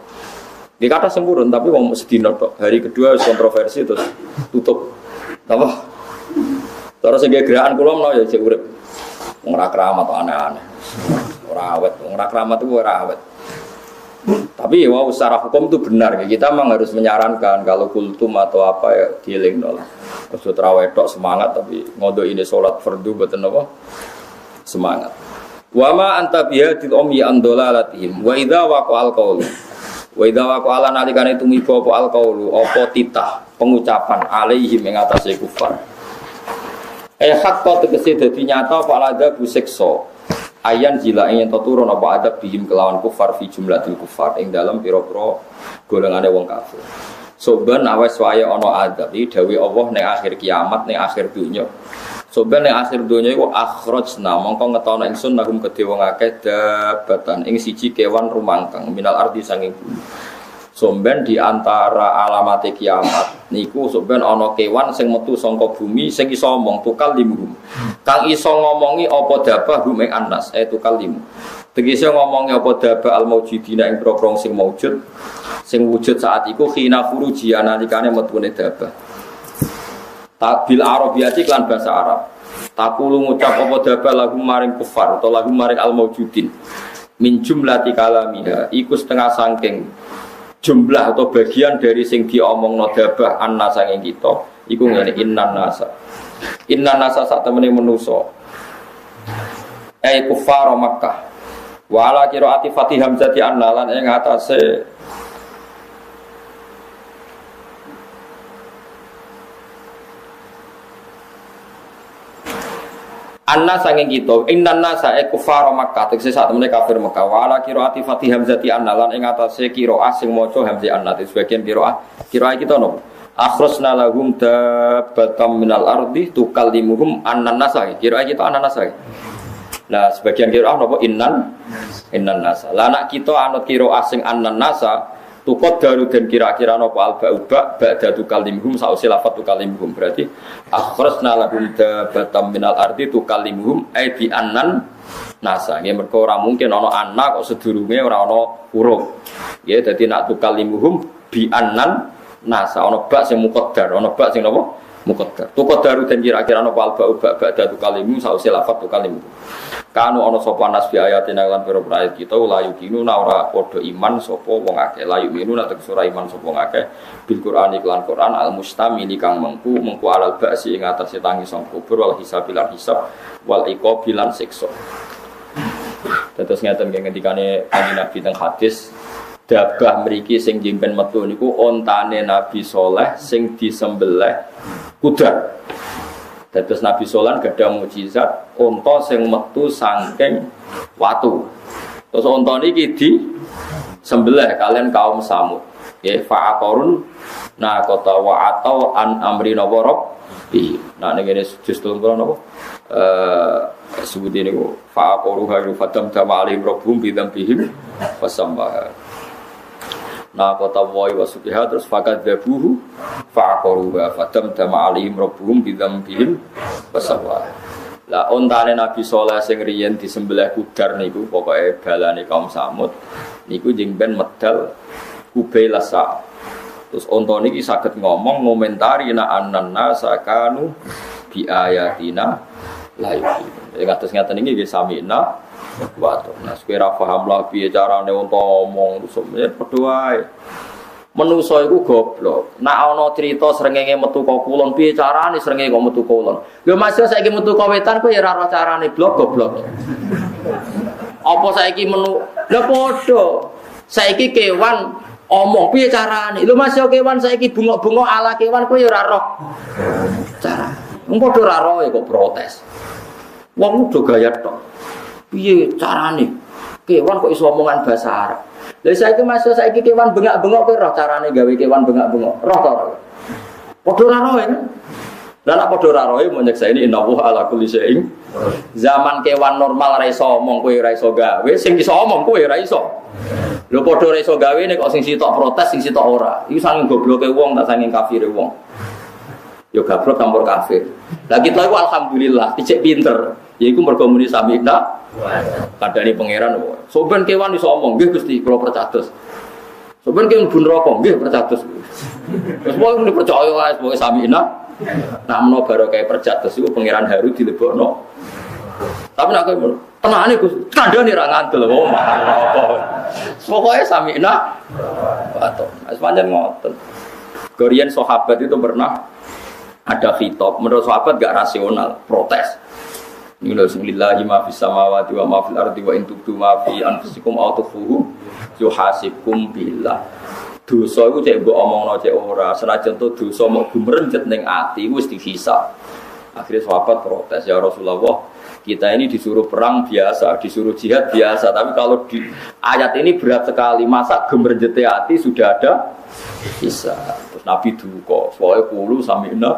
Di kata sempurna tapi wong sedina tok. Hari kedua kontroversi terus tutup. Apa? Terus sing gerakan kula menawa ya cek urip. Wong ora keramat aneh-aneh. Ora awet, wong ora keramat itu ora awet. Tapi wow, secara hukum itu benar. Kita memang harus menyarankan kalau kultum atau apa ya dielingno lah. Maksud tarawih tok semangat tapi ngodok ini salat fardu mboten apa? Semangat. Wa ma anta bihadil ummi an dalalatihim wa idza waqa'al qaul. Wa idza waqa'ala nalikane tumiba apa al qaulu apa titah pengucapan alaihim ing atase kufar. Hakka tegese dadi nyata apa ada busiksa. Ayan jila ing ento turun apa adab bihim kelawan kufar fi jumlatil kufar ing dalam pira-pira golongane wong kafir. Soben awes wae ana adab iki dawuh Allah ning akhir kiamat ning akhir dunya. Soben ning akhir dunya iku akhrajna mongko ngetono ingsun nagum kedhe wong akeh dabatan ing siji kewan rumangkang minal ardi sanging bumi. Somben di antara alamat kiamat niku somben ana kewan sing metu saka bumi sing iso omong tukal limhum. Kang iso ngomongi apa dabah hum ing annas tukal lim. Tegese ngomongi apa dabah al maujidina ing pro-pro sing maujud sing wujud saat iku khina furuji analikane metune dabah. Tabil arabiyati lan bahasa Arab. Takulu ngucap apa dabah lagu maring kufar utawa lagu maring al maujudin. Min jumlati kalamiha iku setengah saking jumlah atau bagian dari sing diomongno dabah annasa ing kita iku ngene innan nasa sak temene manusa kufar Makkah wala qiraati Fatih Hamzati annalan ing atase anna sanging kita innan nasa kufar Makkah tegese sak temene kafir Makkah wala qiraati Fatih Hamzati annalan ing atase qiraah sing maca hamzah annat sebagian qiraah kita no akhrasna lahum dabatam minal ardi tukallimuhum annan nasa qiraah kita annan nasa. Nah sebagian qiraah napa innan nasa lah nak kita anut qiraah sing annan nasa tukot daru dan kira-kira nopo alba ba'da tukallimuhum sause lafat tukallimuhum berarti akhrasna lahum dabatam minal ardi tukallimuhum ai bi annan nasa nggih mergo ora mungkin ana anak kok sedurunge ora ana huruf nggih dadi nak tukallimuhum bi annan nasa ana bak sing muqaddar ana bak sing napa muqaddar tukot daru dan kira-kira nopo alba ba'da tukallimuhum sause lafat tukallimuhum kanu ana sapa nas bi ayatina lan pira ayat kita la yukinu ora padha iman sapa wong akeh la yukinu nek ora iman sapa wong akeh bil Qur'an iklan Qur'an al mustamili kang mengku alal ba'si ing atase tangi sang kubur wal hisabilan hisab wal iqabilan siksa. Terus ngaten ngendikane kanjeng Nabi teng hadis dabah mriki sing jimpen metu niku ontane Nabi saleh sing disembelih kuda. Terus Nabi Solan gadah mukjizat unta sing metu saking watu. Terus unta niki disembelih kalian kaum Samud. Nggih fa'aqarun naqata wa atau an amri nawarab bi. Nah ngene justru napa? Sebut ini fa'aqaru hayu fatam tama alim rabbum bi dzambihim fasambah. Nah kota woi wasukiha terus fakat dabuhu fa'aqaruha fatam dama alihim rabbuhum bidzambihim fasawwa. Lah ontane Nabi saleh sing riyen disembelih kudar niku pokoke balane kaum Samud niku jeng ben medal kubailasa. Terus onta niki saged ngomong ngomentari na annana sakanu bi ayatina la yuqin. Ngatos ngaten iki nggih samina waduh, nah sekira paham lah piye carane unta omong sebenarnya padha wae. Manusa iku goblok. Nek ana crita srengenge metu ka kulon, piye carane srengenge kok metu ka kulon? Lho Mas saiki metu ka wetan kowe ya ora ora carane goblok. Apa saiki menu? Lah padha. Saiki kewan omong piye carane? Lho Mas kewan saiki bungok-bungok ala kewan kowe ya ora roh. Cara. Wong padha ora roh kok protes. Wong udah gaya tok. Piye carane? Kewan kok iso omongan bahasa Arab. Lah saiki Mas saiki kewan bengak-bengok kowe roh carane gawe kewan bengak-bengok. Roh to. Padha ora roh ya. Lah nek padha ora roh menyekseni innahu ala kulli syai'in. Zaman kewan normal ora iso omong kowe ora iso gawe, sing iso omong kowe ora iso. Lho padha ora iso gawe nek kok sing sitok protes, sing sitok ora. Iku saking gobloke wong tak saking kafire wong. Yo gablok campur kafir. Lah kita iku alhamdulillah dicek pinter. Yaiku mergo muni samita. Kadane pangeran. Soben kewan iso omong, nggih Gusti, kula percados. Sebenarnya mlebu neraka nggih percatus. Wis pokoke dipercaya wae pokoke samina. Nak menawa barokah percatus iku pangeran Haru dilebokno. Tapi nak kowe tenane Gus, kandhane ra ngandel wong apa. Pokoke samina atau sepanjang ngoten. Korean sahabat itu pernah ada khitab, menurut sahabat gak rasional, protes. Bismillahi ma fis samawati wa ma fil ardi wa in tubdu ma fi anfusikum aw tukhfuhu yuhasibkum billah. Dosa iku cek mbok omongno cek ora, senajan to dosa mok gumrenjet ning ati wis dihisab. Akhirnya sahabat protes, ya Rasulullah, kita ini disuruh perang biasa, disuruh jihad biasa, tapi kalau di ayat ini berat sekali, masa gumrenjete ati sudah ada hisab. Terus Nabi duka, soalnya kulo sami'na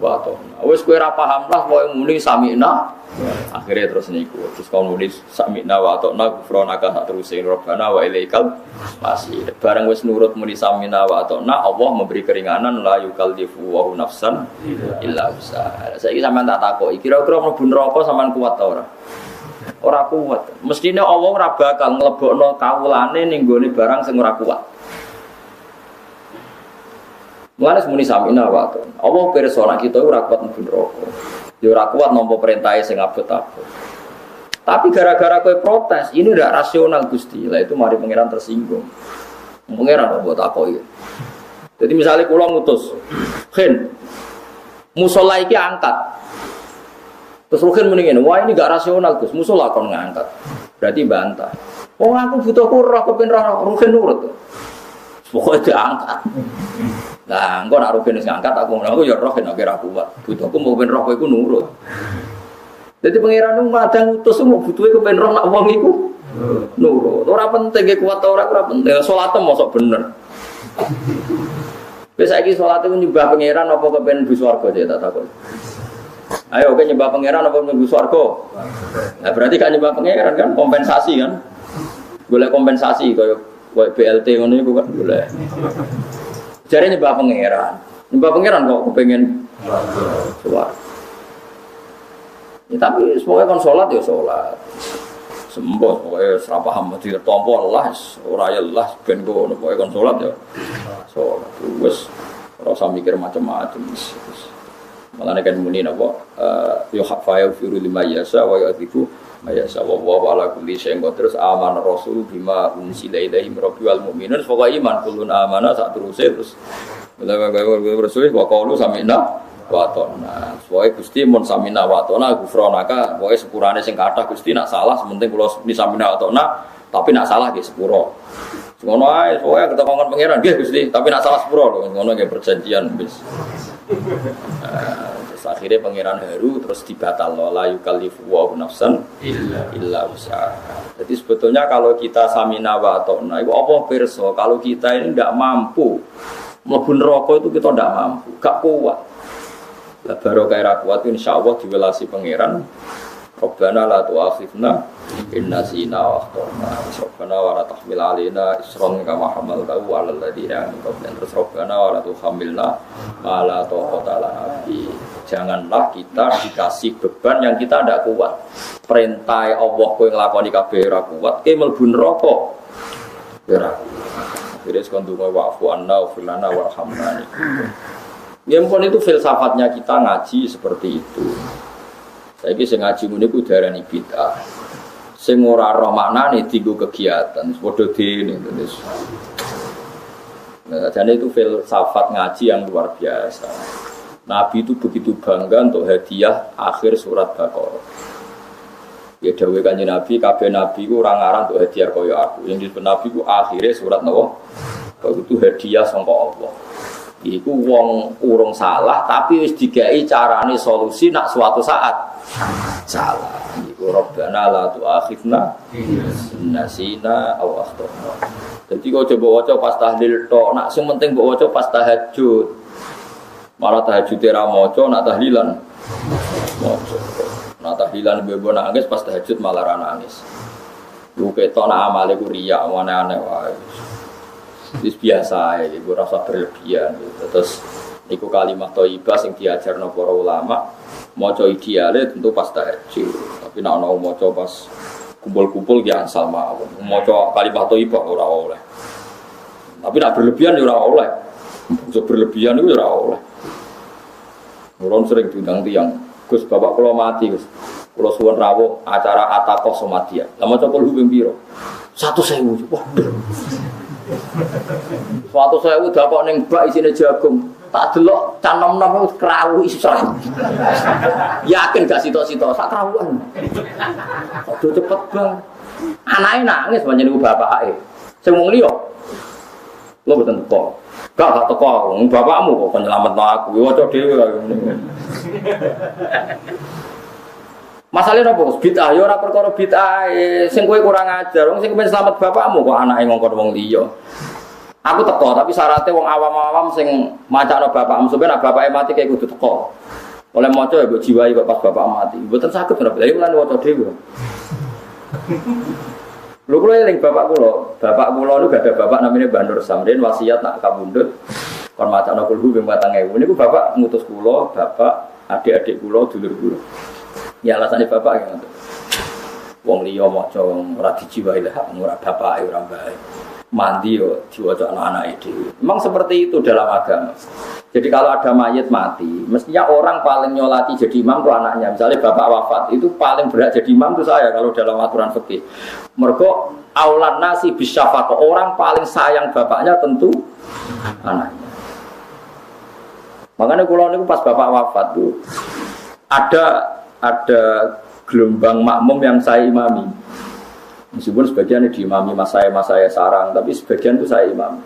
wa ta'na. Wis kowe ra paham lah kowe muni sami'na. Akhirnya terus niku. Terus kau nulis sami'na wa ta'na ghufranaka sak teruse Rabbana wa ilaikal masir. Bareng wis nurut muni sami'na wa ta'na, Allah memberi keringanan la yukallifu wa nafsan illa wus'aha. Saiki sampean tak takoki, kira-kira mlebu neraka sampean kuat ta ora? Ora kuat. Mestine Allah ora bakal nglebokno kawulane ning gone barang sing ora kuat. Mulane muni samina wa ta'na. Allah pirsa nek kita ora kuat mlebu neraka. Ya ora kuat nampa perintahe sing abot-abot. Tapi gara-gara kowe protes, ini ndak rasional Gusti. Lah itu mari pangeran tersinggung. Pangeran kok takoki. Jadi misalnya kula ngutus, "Khin, musala iki angkat." Terus Ruhin muni ngene, "Wah, ini enggak rasional, Gus. Musala kon ngangkat." Berarti bantah. "Oh, aku butuh roh, kepen roh." Ruhin nurut. Pokoke diangkat. Nah, engko nek Ruhin wis ngangkat aku ya roh nek ora kuat. Butuhku mau ben roh kowe iku nurut. Jadi pangeran ku kadang utus mau butuhe kepen roh nak wong iku nurut. Ora penting ge kuat ora penting. Salate mosok bener. Wis saiki salate ku nyembah pangeran apa kepen mlebu swarga cek tak takon. Ayo oke nyembah pangeran apa mlebu swarga? Nah berarti kan nyembah pangeran kan kompensasi kan. Golek kompensasi kaya BLT ngono iku kan golek. Jare nyembah pangeran. Nyembah pangeran kok kepengin swarga. Ya, tapi semuanya kan sholat ya sholat. Sembuh, pokoknya serah paham mesti tertompo Allah, ora ya Allah ben ngono, pokoknya kan sholat ya. Sholat wis ora usah mikir macam-macam wis. Malane kan muni napa ya hafayu firu lima yasa wa yatifu mayasa wa ala kulli syai'in terus aman rasul bima unsila ilaihi rabbil wal mu'minun pokoknya iman kullun amana sak terus rasul wa qaulu sami'na wa ta'na. Pokoke Gusti mun samina wa ta'na ghufranaka, pokoke sepurane sing kathah Gusti nak salah sementing kula ni samina wa ta'na, tapi nak salah nggih sepuro. Ngono ae, pokoke ketokon pangeran nggih Gusti, tapi nak salah sepuro lho, ngono nggih perjanjian wis. Terus akhirnya pangeran Haru terus dibatalno la yukallifu wa nafsan illa wus'aha. Jadi sebetulnya kalau kita samina wa ta'na iku apa pirsa kalau kita ini ndak mampu mlebu neraka itu kita ndak mampu, gak kuat. Lah barokah ra kuat insyaallah diwelasi pangeran. Rabbana la tu'akhidna in nasina wa akhtana. Rabbana wa la tahmil alaina isran kama hamaltahu 'alal ladzina min qablina. Rabbana wa la tuhammilna ma la taqata lana bi. Janganlah kita dikasih beban yang kita tidak kuat. Perintah Allah kowe nglakoni kabeh ra kuat, kowe mlebu neraka. Ora. Wis kon donga wa'fu anna wa filana warhamna. Ya ampun itu filsafatnya kita ngaji seperti itu. Saiki sing ngaji ngene ku darani bid'ah. Sing ora roh maknane dienggo kegiatan, padha dene terus. Nah, jadi itu filsafat ngaji yang luar biasa. Nabi itu begitu bangga untuk hadiah akhir surat Baqarah. Ya dawuh Kanjeng Nabi, kabeh nabi ku ora ngarang untuk hadiah kaya aku. Yang disebut Nabi ku akhire surat napa? Itu hadiah sangka Allah. Iku wong urung salah tapi wis digawe carane solusi nak suatu saat salah. Iku Rabbana la tu'akhidna nasina aw akhtana. Dadi kok coba waca pas tahlil tok, nak sing penting mbok waca pas tahajud. Malah tahajud ora maca, nak tahlilan maca. Nak tahlilan bebo nangis pas tahajud malah ra nangis. Lu ketok nak amale ku riya aneh-aneh wae. Itu biasa ya, gue rasa berlebihan gitu. Terus itu kalimat thayyibah yang diajarno para ulama, maca ideale tentu pas tahajud. Tapi nek ana maca pas kumpul-kumpul ya asal mawon. Maca kalimat thayyibah ora oleh. Tapi nak berlebihan ya ora oleh. Untuk berlebihan itu ya ora oleh. Mulane sering diundang tiyang, Gus bapak kula mati Gus. Kula suwun rawuh acara Ataqah Somadia. Lah maca kulhu ping pira? 100.000. Waduh. 100.000 dapat ning bak isine jagung. Tak delok can nom-nom wis krawu isra. Yakin gak sitok-sitok sak krawuan. Kok cepet banget. Anake nangis pancen iku bapake. Sing wong liya. Lho mboten teko. Gak teko, bapakmu kok penyelametno aku. Waca dhewe kaya ngene. Masalahnya apa? Bid'ah ya ora perkara bid'ah. Sing kowe kurang ajar, wong sing pengen selamat bapakmu kok anake ngongkon wong liya. Aku teko, tapi syaratnya wong awam-awam sing macakno bapakmu sampeyan bapake mati kayak kudu teko. Oleh maca ya mbok jiwai kok pas bapak mati. Mboten saged ora. Lah iki lan waca dhewe. Lho kula eling bapak kula niku gak ada bapak namanya Mbah Nur Samrin wasiat nak kabundut kon macakno kulhu ping 4000. Niku bapak ngutus kula, bapak adik-adik kula, dulur kula. Ya alasane bapak ya ngoten. Wong liya maca ora dijiwai lah, ora bapake ora bae. Mandi yo diwaca anak-anake dhewe. Memang seperti itu dalam agama. Jadi kalau ada mayit mati, mestinya orang paling nyolati jadi imam itu anaknya. Misalnya bapak wafat, itu paling berhak jadi imam itu saya kalau dalam aturan fikih. Mergo aulan nasi bisyafaqah, orang paling sayang bapaknya tentu anaknya. Makanya kalau niku pas bapak wafat itu ada gelombang makmum yang saya imami. Meskipun sebagian diimami mas saya sarang, tapi sebagian itu saya imami.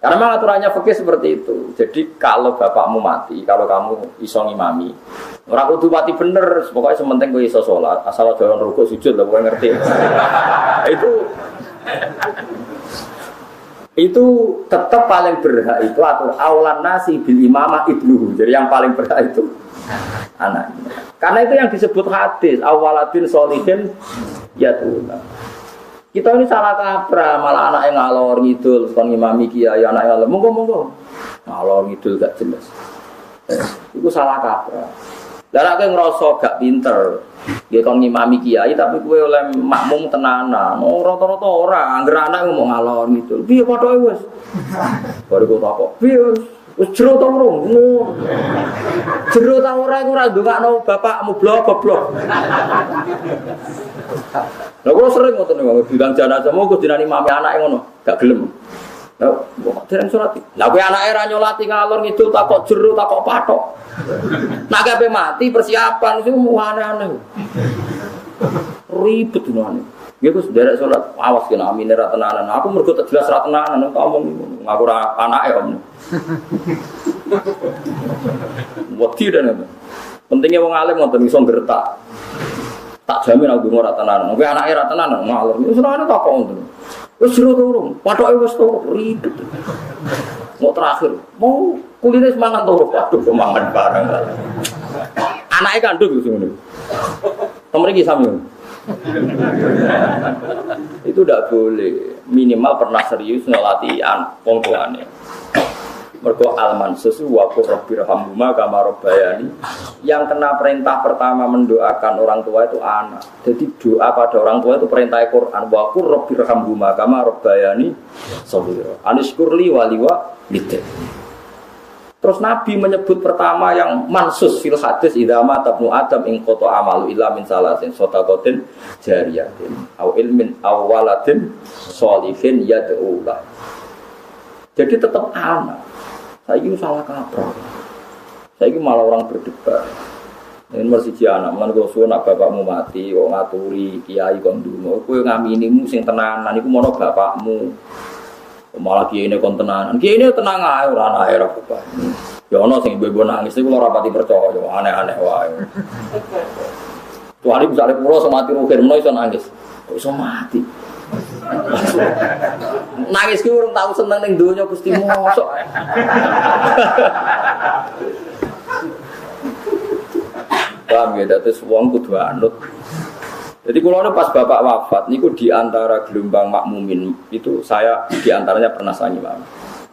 Karena memang aturannya fikih seperti itu. Jadi kalau bapakmu mati, kalau kamu iso ngimami, ora kudu mati bener, pokoknya sementing kowe iso salat, asal aja rukuk sujud lah kowe ngerti. Itu tetap paling berhak itu atau aulan nasi bil imamah ibnuhu. Jadi yang paling berhak itu anaknya. Karena itu yang disebut hadis awaladin solihin yatuna. Kita ini salah kaprah, malah anak yang ngalor ngidul, kon ngimami kiai anak yang monggo ngalor ngidul gak jelas. Itu salah kaprah. Lah nek ngrasa gak pinter, nggih kon ngimami kiai tapi kowe oleh makmum tenanan. Rata-rata ora, anggere anak ngomong ngalor ngidul. Piye pothoke wis? Baru kok takok. Piye wis jero ta urung? Jero ta ora iku ora ndongakno bapakmu blok. Lah kok sering ngoten niku bidang jenazah mau kok dinani mami anake ngono, gak gelem. Lah kok dereng salati. Lah kowe anake ra nyolati ngalor ngidul takok jero takok patok. Nak kabeh mati persiapan sing aneh-aneh. Ribet ngono. Nggih Gus derek salat awas kena amine ra tenanan. Aku mergo tak jelas ra tenanan tak omong ngaku ra anake om. Wedi dan pentingnya wong alim ngoten iso nggertak. Tak jamin aku ora tenanan. Kowe anake ra tenanan ngalor. Wis senengane tak kok ngoten. Wis jero to urung. Patoke wis to ribet. Mau terakhir, mau kuliner semangat to. Aduh semangat barang. Anake kandung gitu ngono. Temen iki sami. Itu tidak boleh. Minimal pernah serius ngelatihan wong tuane. Mergo al-mansus wa rabbirhamhuma kama rabbayani. Yang kena perintah pertama mendoakan orang tua itu anak. Jadi doa pada orang tua itu perintah Quran wa rabbirhamhuma kama rabbayani shaghira. Anishkurli waliwa lidah. Terus Nabi menyebut pertama yang mansus fil hadis idza mata ibnu adam in qata amalu illa min salasin shadaqatin jariyatin au ilmin aw waladin sholihin yad'u lah. Jadi tetap anak. Saya ini salah kaprah. Saya ini malah orang berdebat. Ini masih anak, mana kau suruh nak bapakmu mati, kau ngaturi kiai kondumo, kau ngaminimu sing tenanan, iku mono bapakmu. Malah kiai ini kon tenanan, kiai ini tenang aja, orang air apa? Ya ono sing ibu nangis, itu kalau rapati percaya, aneh-aneh wae. Tuhan ibu misalnya pulau sama mati rugen, mau iso nangis, kok iso mati? Nangis ki urung tau seneng ning donya Gusti mosok. Paham ya, dados wong kudu anut. Jadi kalau pas bapak wafat niku di antara gelombang makmumin itu saya di antaranya pernah saya ngimami.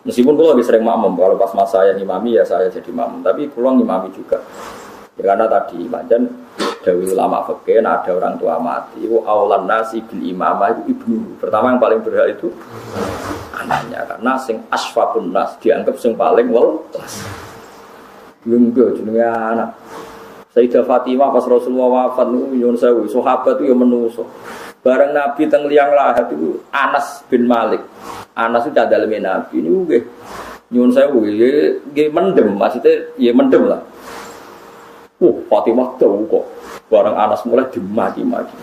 Meskipun kalau lebih sering makmum, kalau pas mas saya ngimami ya saya jadi makmum, tapi kalau ngimami juga. Ya karena tadi macam dari ulama fikih ada orang tua mati, itu aulan nasi bil imamah itu ibnu. Pertama yang paling berhak itu anaknya karena sing asfaqun nas dianggap sing paling welas. Lungguh jenenge anak. Sayyidah Fatimah pas Rasulullah wafat niku nyuwun sewu, sahabat itu ya menungso. Bareng Nabi teng liang lahat itu Anas bin Malik. Anas itu cadaleme Nabi niku nggih nyuwun sewu nggih mendem, maksudnya ya mendem lah. Fatimah tahu kok. Bareng Anas mulai dimaki-maki.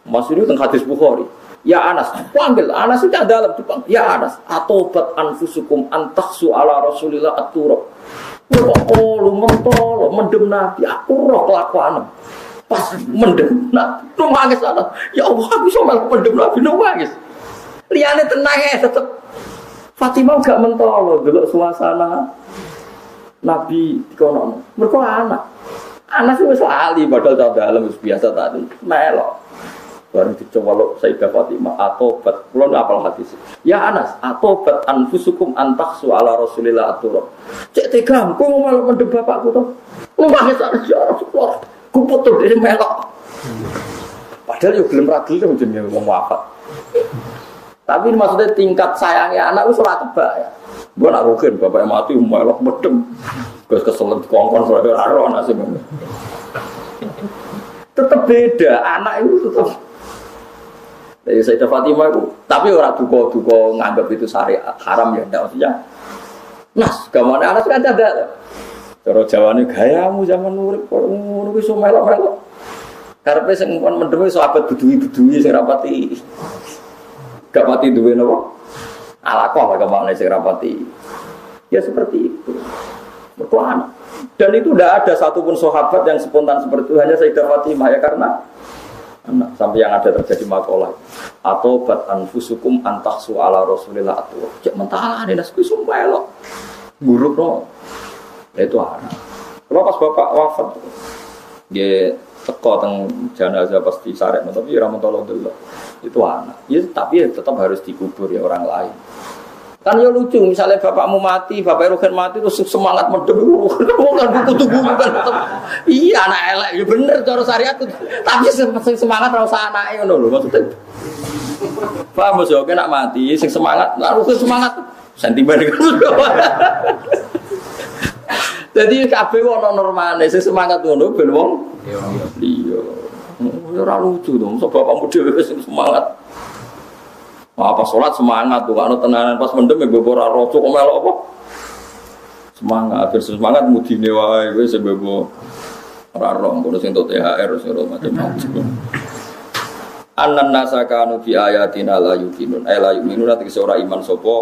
Masuk itu teng hadis Bukhari. Ya Anas, panggil Anas itu dalam Jepang. Ya Anas, atobat anfusukum antaksu ala Rasulillah at-turab. Lu mentol, mendem Nabi. Aku roh kelakuan. Pas mendem Nabi, nangis Anas. Ya Allah, aku sama mendem Nabi nangis. Liane tenang ya, tetep. Fatimah gak mentol, delok suasana Nabi dikono. Mergo anak. Anas itu lali padahal tak dalam biasa tadi. Melok. Barang dicoba Sayyidah Fatimah atobat, belum apal hadis. Ya Anas, atobat anfusukum antaksu ala Rasulillah aturab. Cek tegam, kau malah mendem bapakku tuh. Lu nangis ya Rasulullah, ku putus dari melok. Padahal yo gelem ra gelem jenenge wong wafat. Tapi maksudnya tingkat sayangnya anak wis ora kebak ya. Gua nak rugen bapaknya mati melok mendem. Gus kesel dikongkon soalnya ora ro nasib. Tetap beda, anak itu tetap. Dari Sayyidah Fatimah itu, tapi orang duka nganggap itu syariat haram ya, enggak maksudnya. Nas, gamane anak kan ada. Cara Jawane gayamu zaman urip ngono wis melok-melok. Karepe sing mendem sahabat beduwi-beduwi sing rapati. Gak pati duwe napa? Alaqah gamane sing rapati. Ya seperti itu. Berkuah. Dan itu tidak ada satupun sahabat yang spontan seperti itu, hanya Sayyidah Fatimah ya karena anak sampai yang ada terjadi makalah atau bat anfusukum antaksu ala Rasulillah atau cek mentala nih nasku sumpah lo buruk no itu anak. Kalau pas bapak wafat dia teko teng jenazah pasti sarek, tapi ramentolo dulu itu anak. Ya tapi tetap harus dikubur ya orang lain. Kan ya lucu, misalnya bapakmu mati, bapak Rugen mati terus semangat mendem bukan bukan iya anak elek ya bener cara syariat itu. Tapi semangat ora usah anake ngono lho maksudnya. Paham Mas yo nak mati sing semangat, lalu semangat sentimen iku. Jadi kabeh ono normale sing semangat ngono ben wong iya. Ora lucu dong, so bapakmu dhewe sing semangat. Apa sholat semangat tuh, kalau tenanan pas mendem ya bebo raro kok melok apa? Semangat, semangat mudine wae wis bebo raro, ngono sing entuk THR sing macam-macam. Annan nasakanu fi ayatina la yuqinun, la yuqinun ati ora iman sapa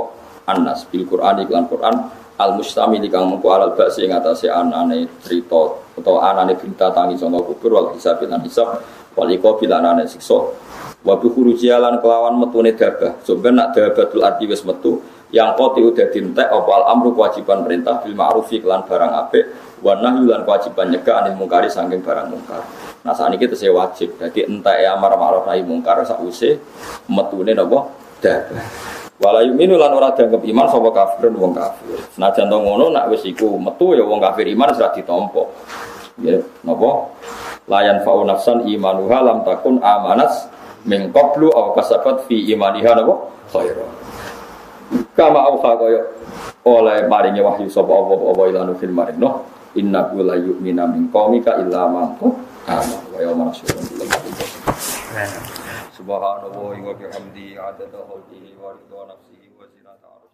annas bil Qur'an iklan Qur'an al mustamil kang mengko alal ba'si ing atase anane cerita utawa anane berita tangi sono kubur wal hisab lan hisab wal iqabil anane siksa. Wabi hurujialan kelawan metune dabah. Sampeyan nak dabatul ardi wis metu yang qoti udah dintek apa al amru kewajiban perintah bil ma'rufi kelan barang apik wa nahyu lan kewajiban nyegah anil mungkari saking barang mungkar. Nah sakniki tesih wajib. Dadi entek amar ma'ruf nahi mungkar sakwise metune napa dabah. Wala yu'minu lan ora dianggap iman sapa kafir wong kafir. Senajan to ngono nak wis iku metu ya wong kafir iman wis ora ditampa. Ya napa? Layan fa'u nafsan imanuha lam takun amanas min qablu aw kasabat fi imaniha napa khairan kama auha kaya oleh maringi wahyu sapa apa ilanu fil marino innahu la yu'minu min qaumika illa man amana wa yawma nasyurun subhanallahi wa bihamdihi adada khalqihi wa ridha nafsihi wa zinata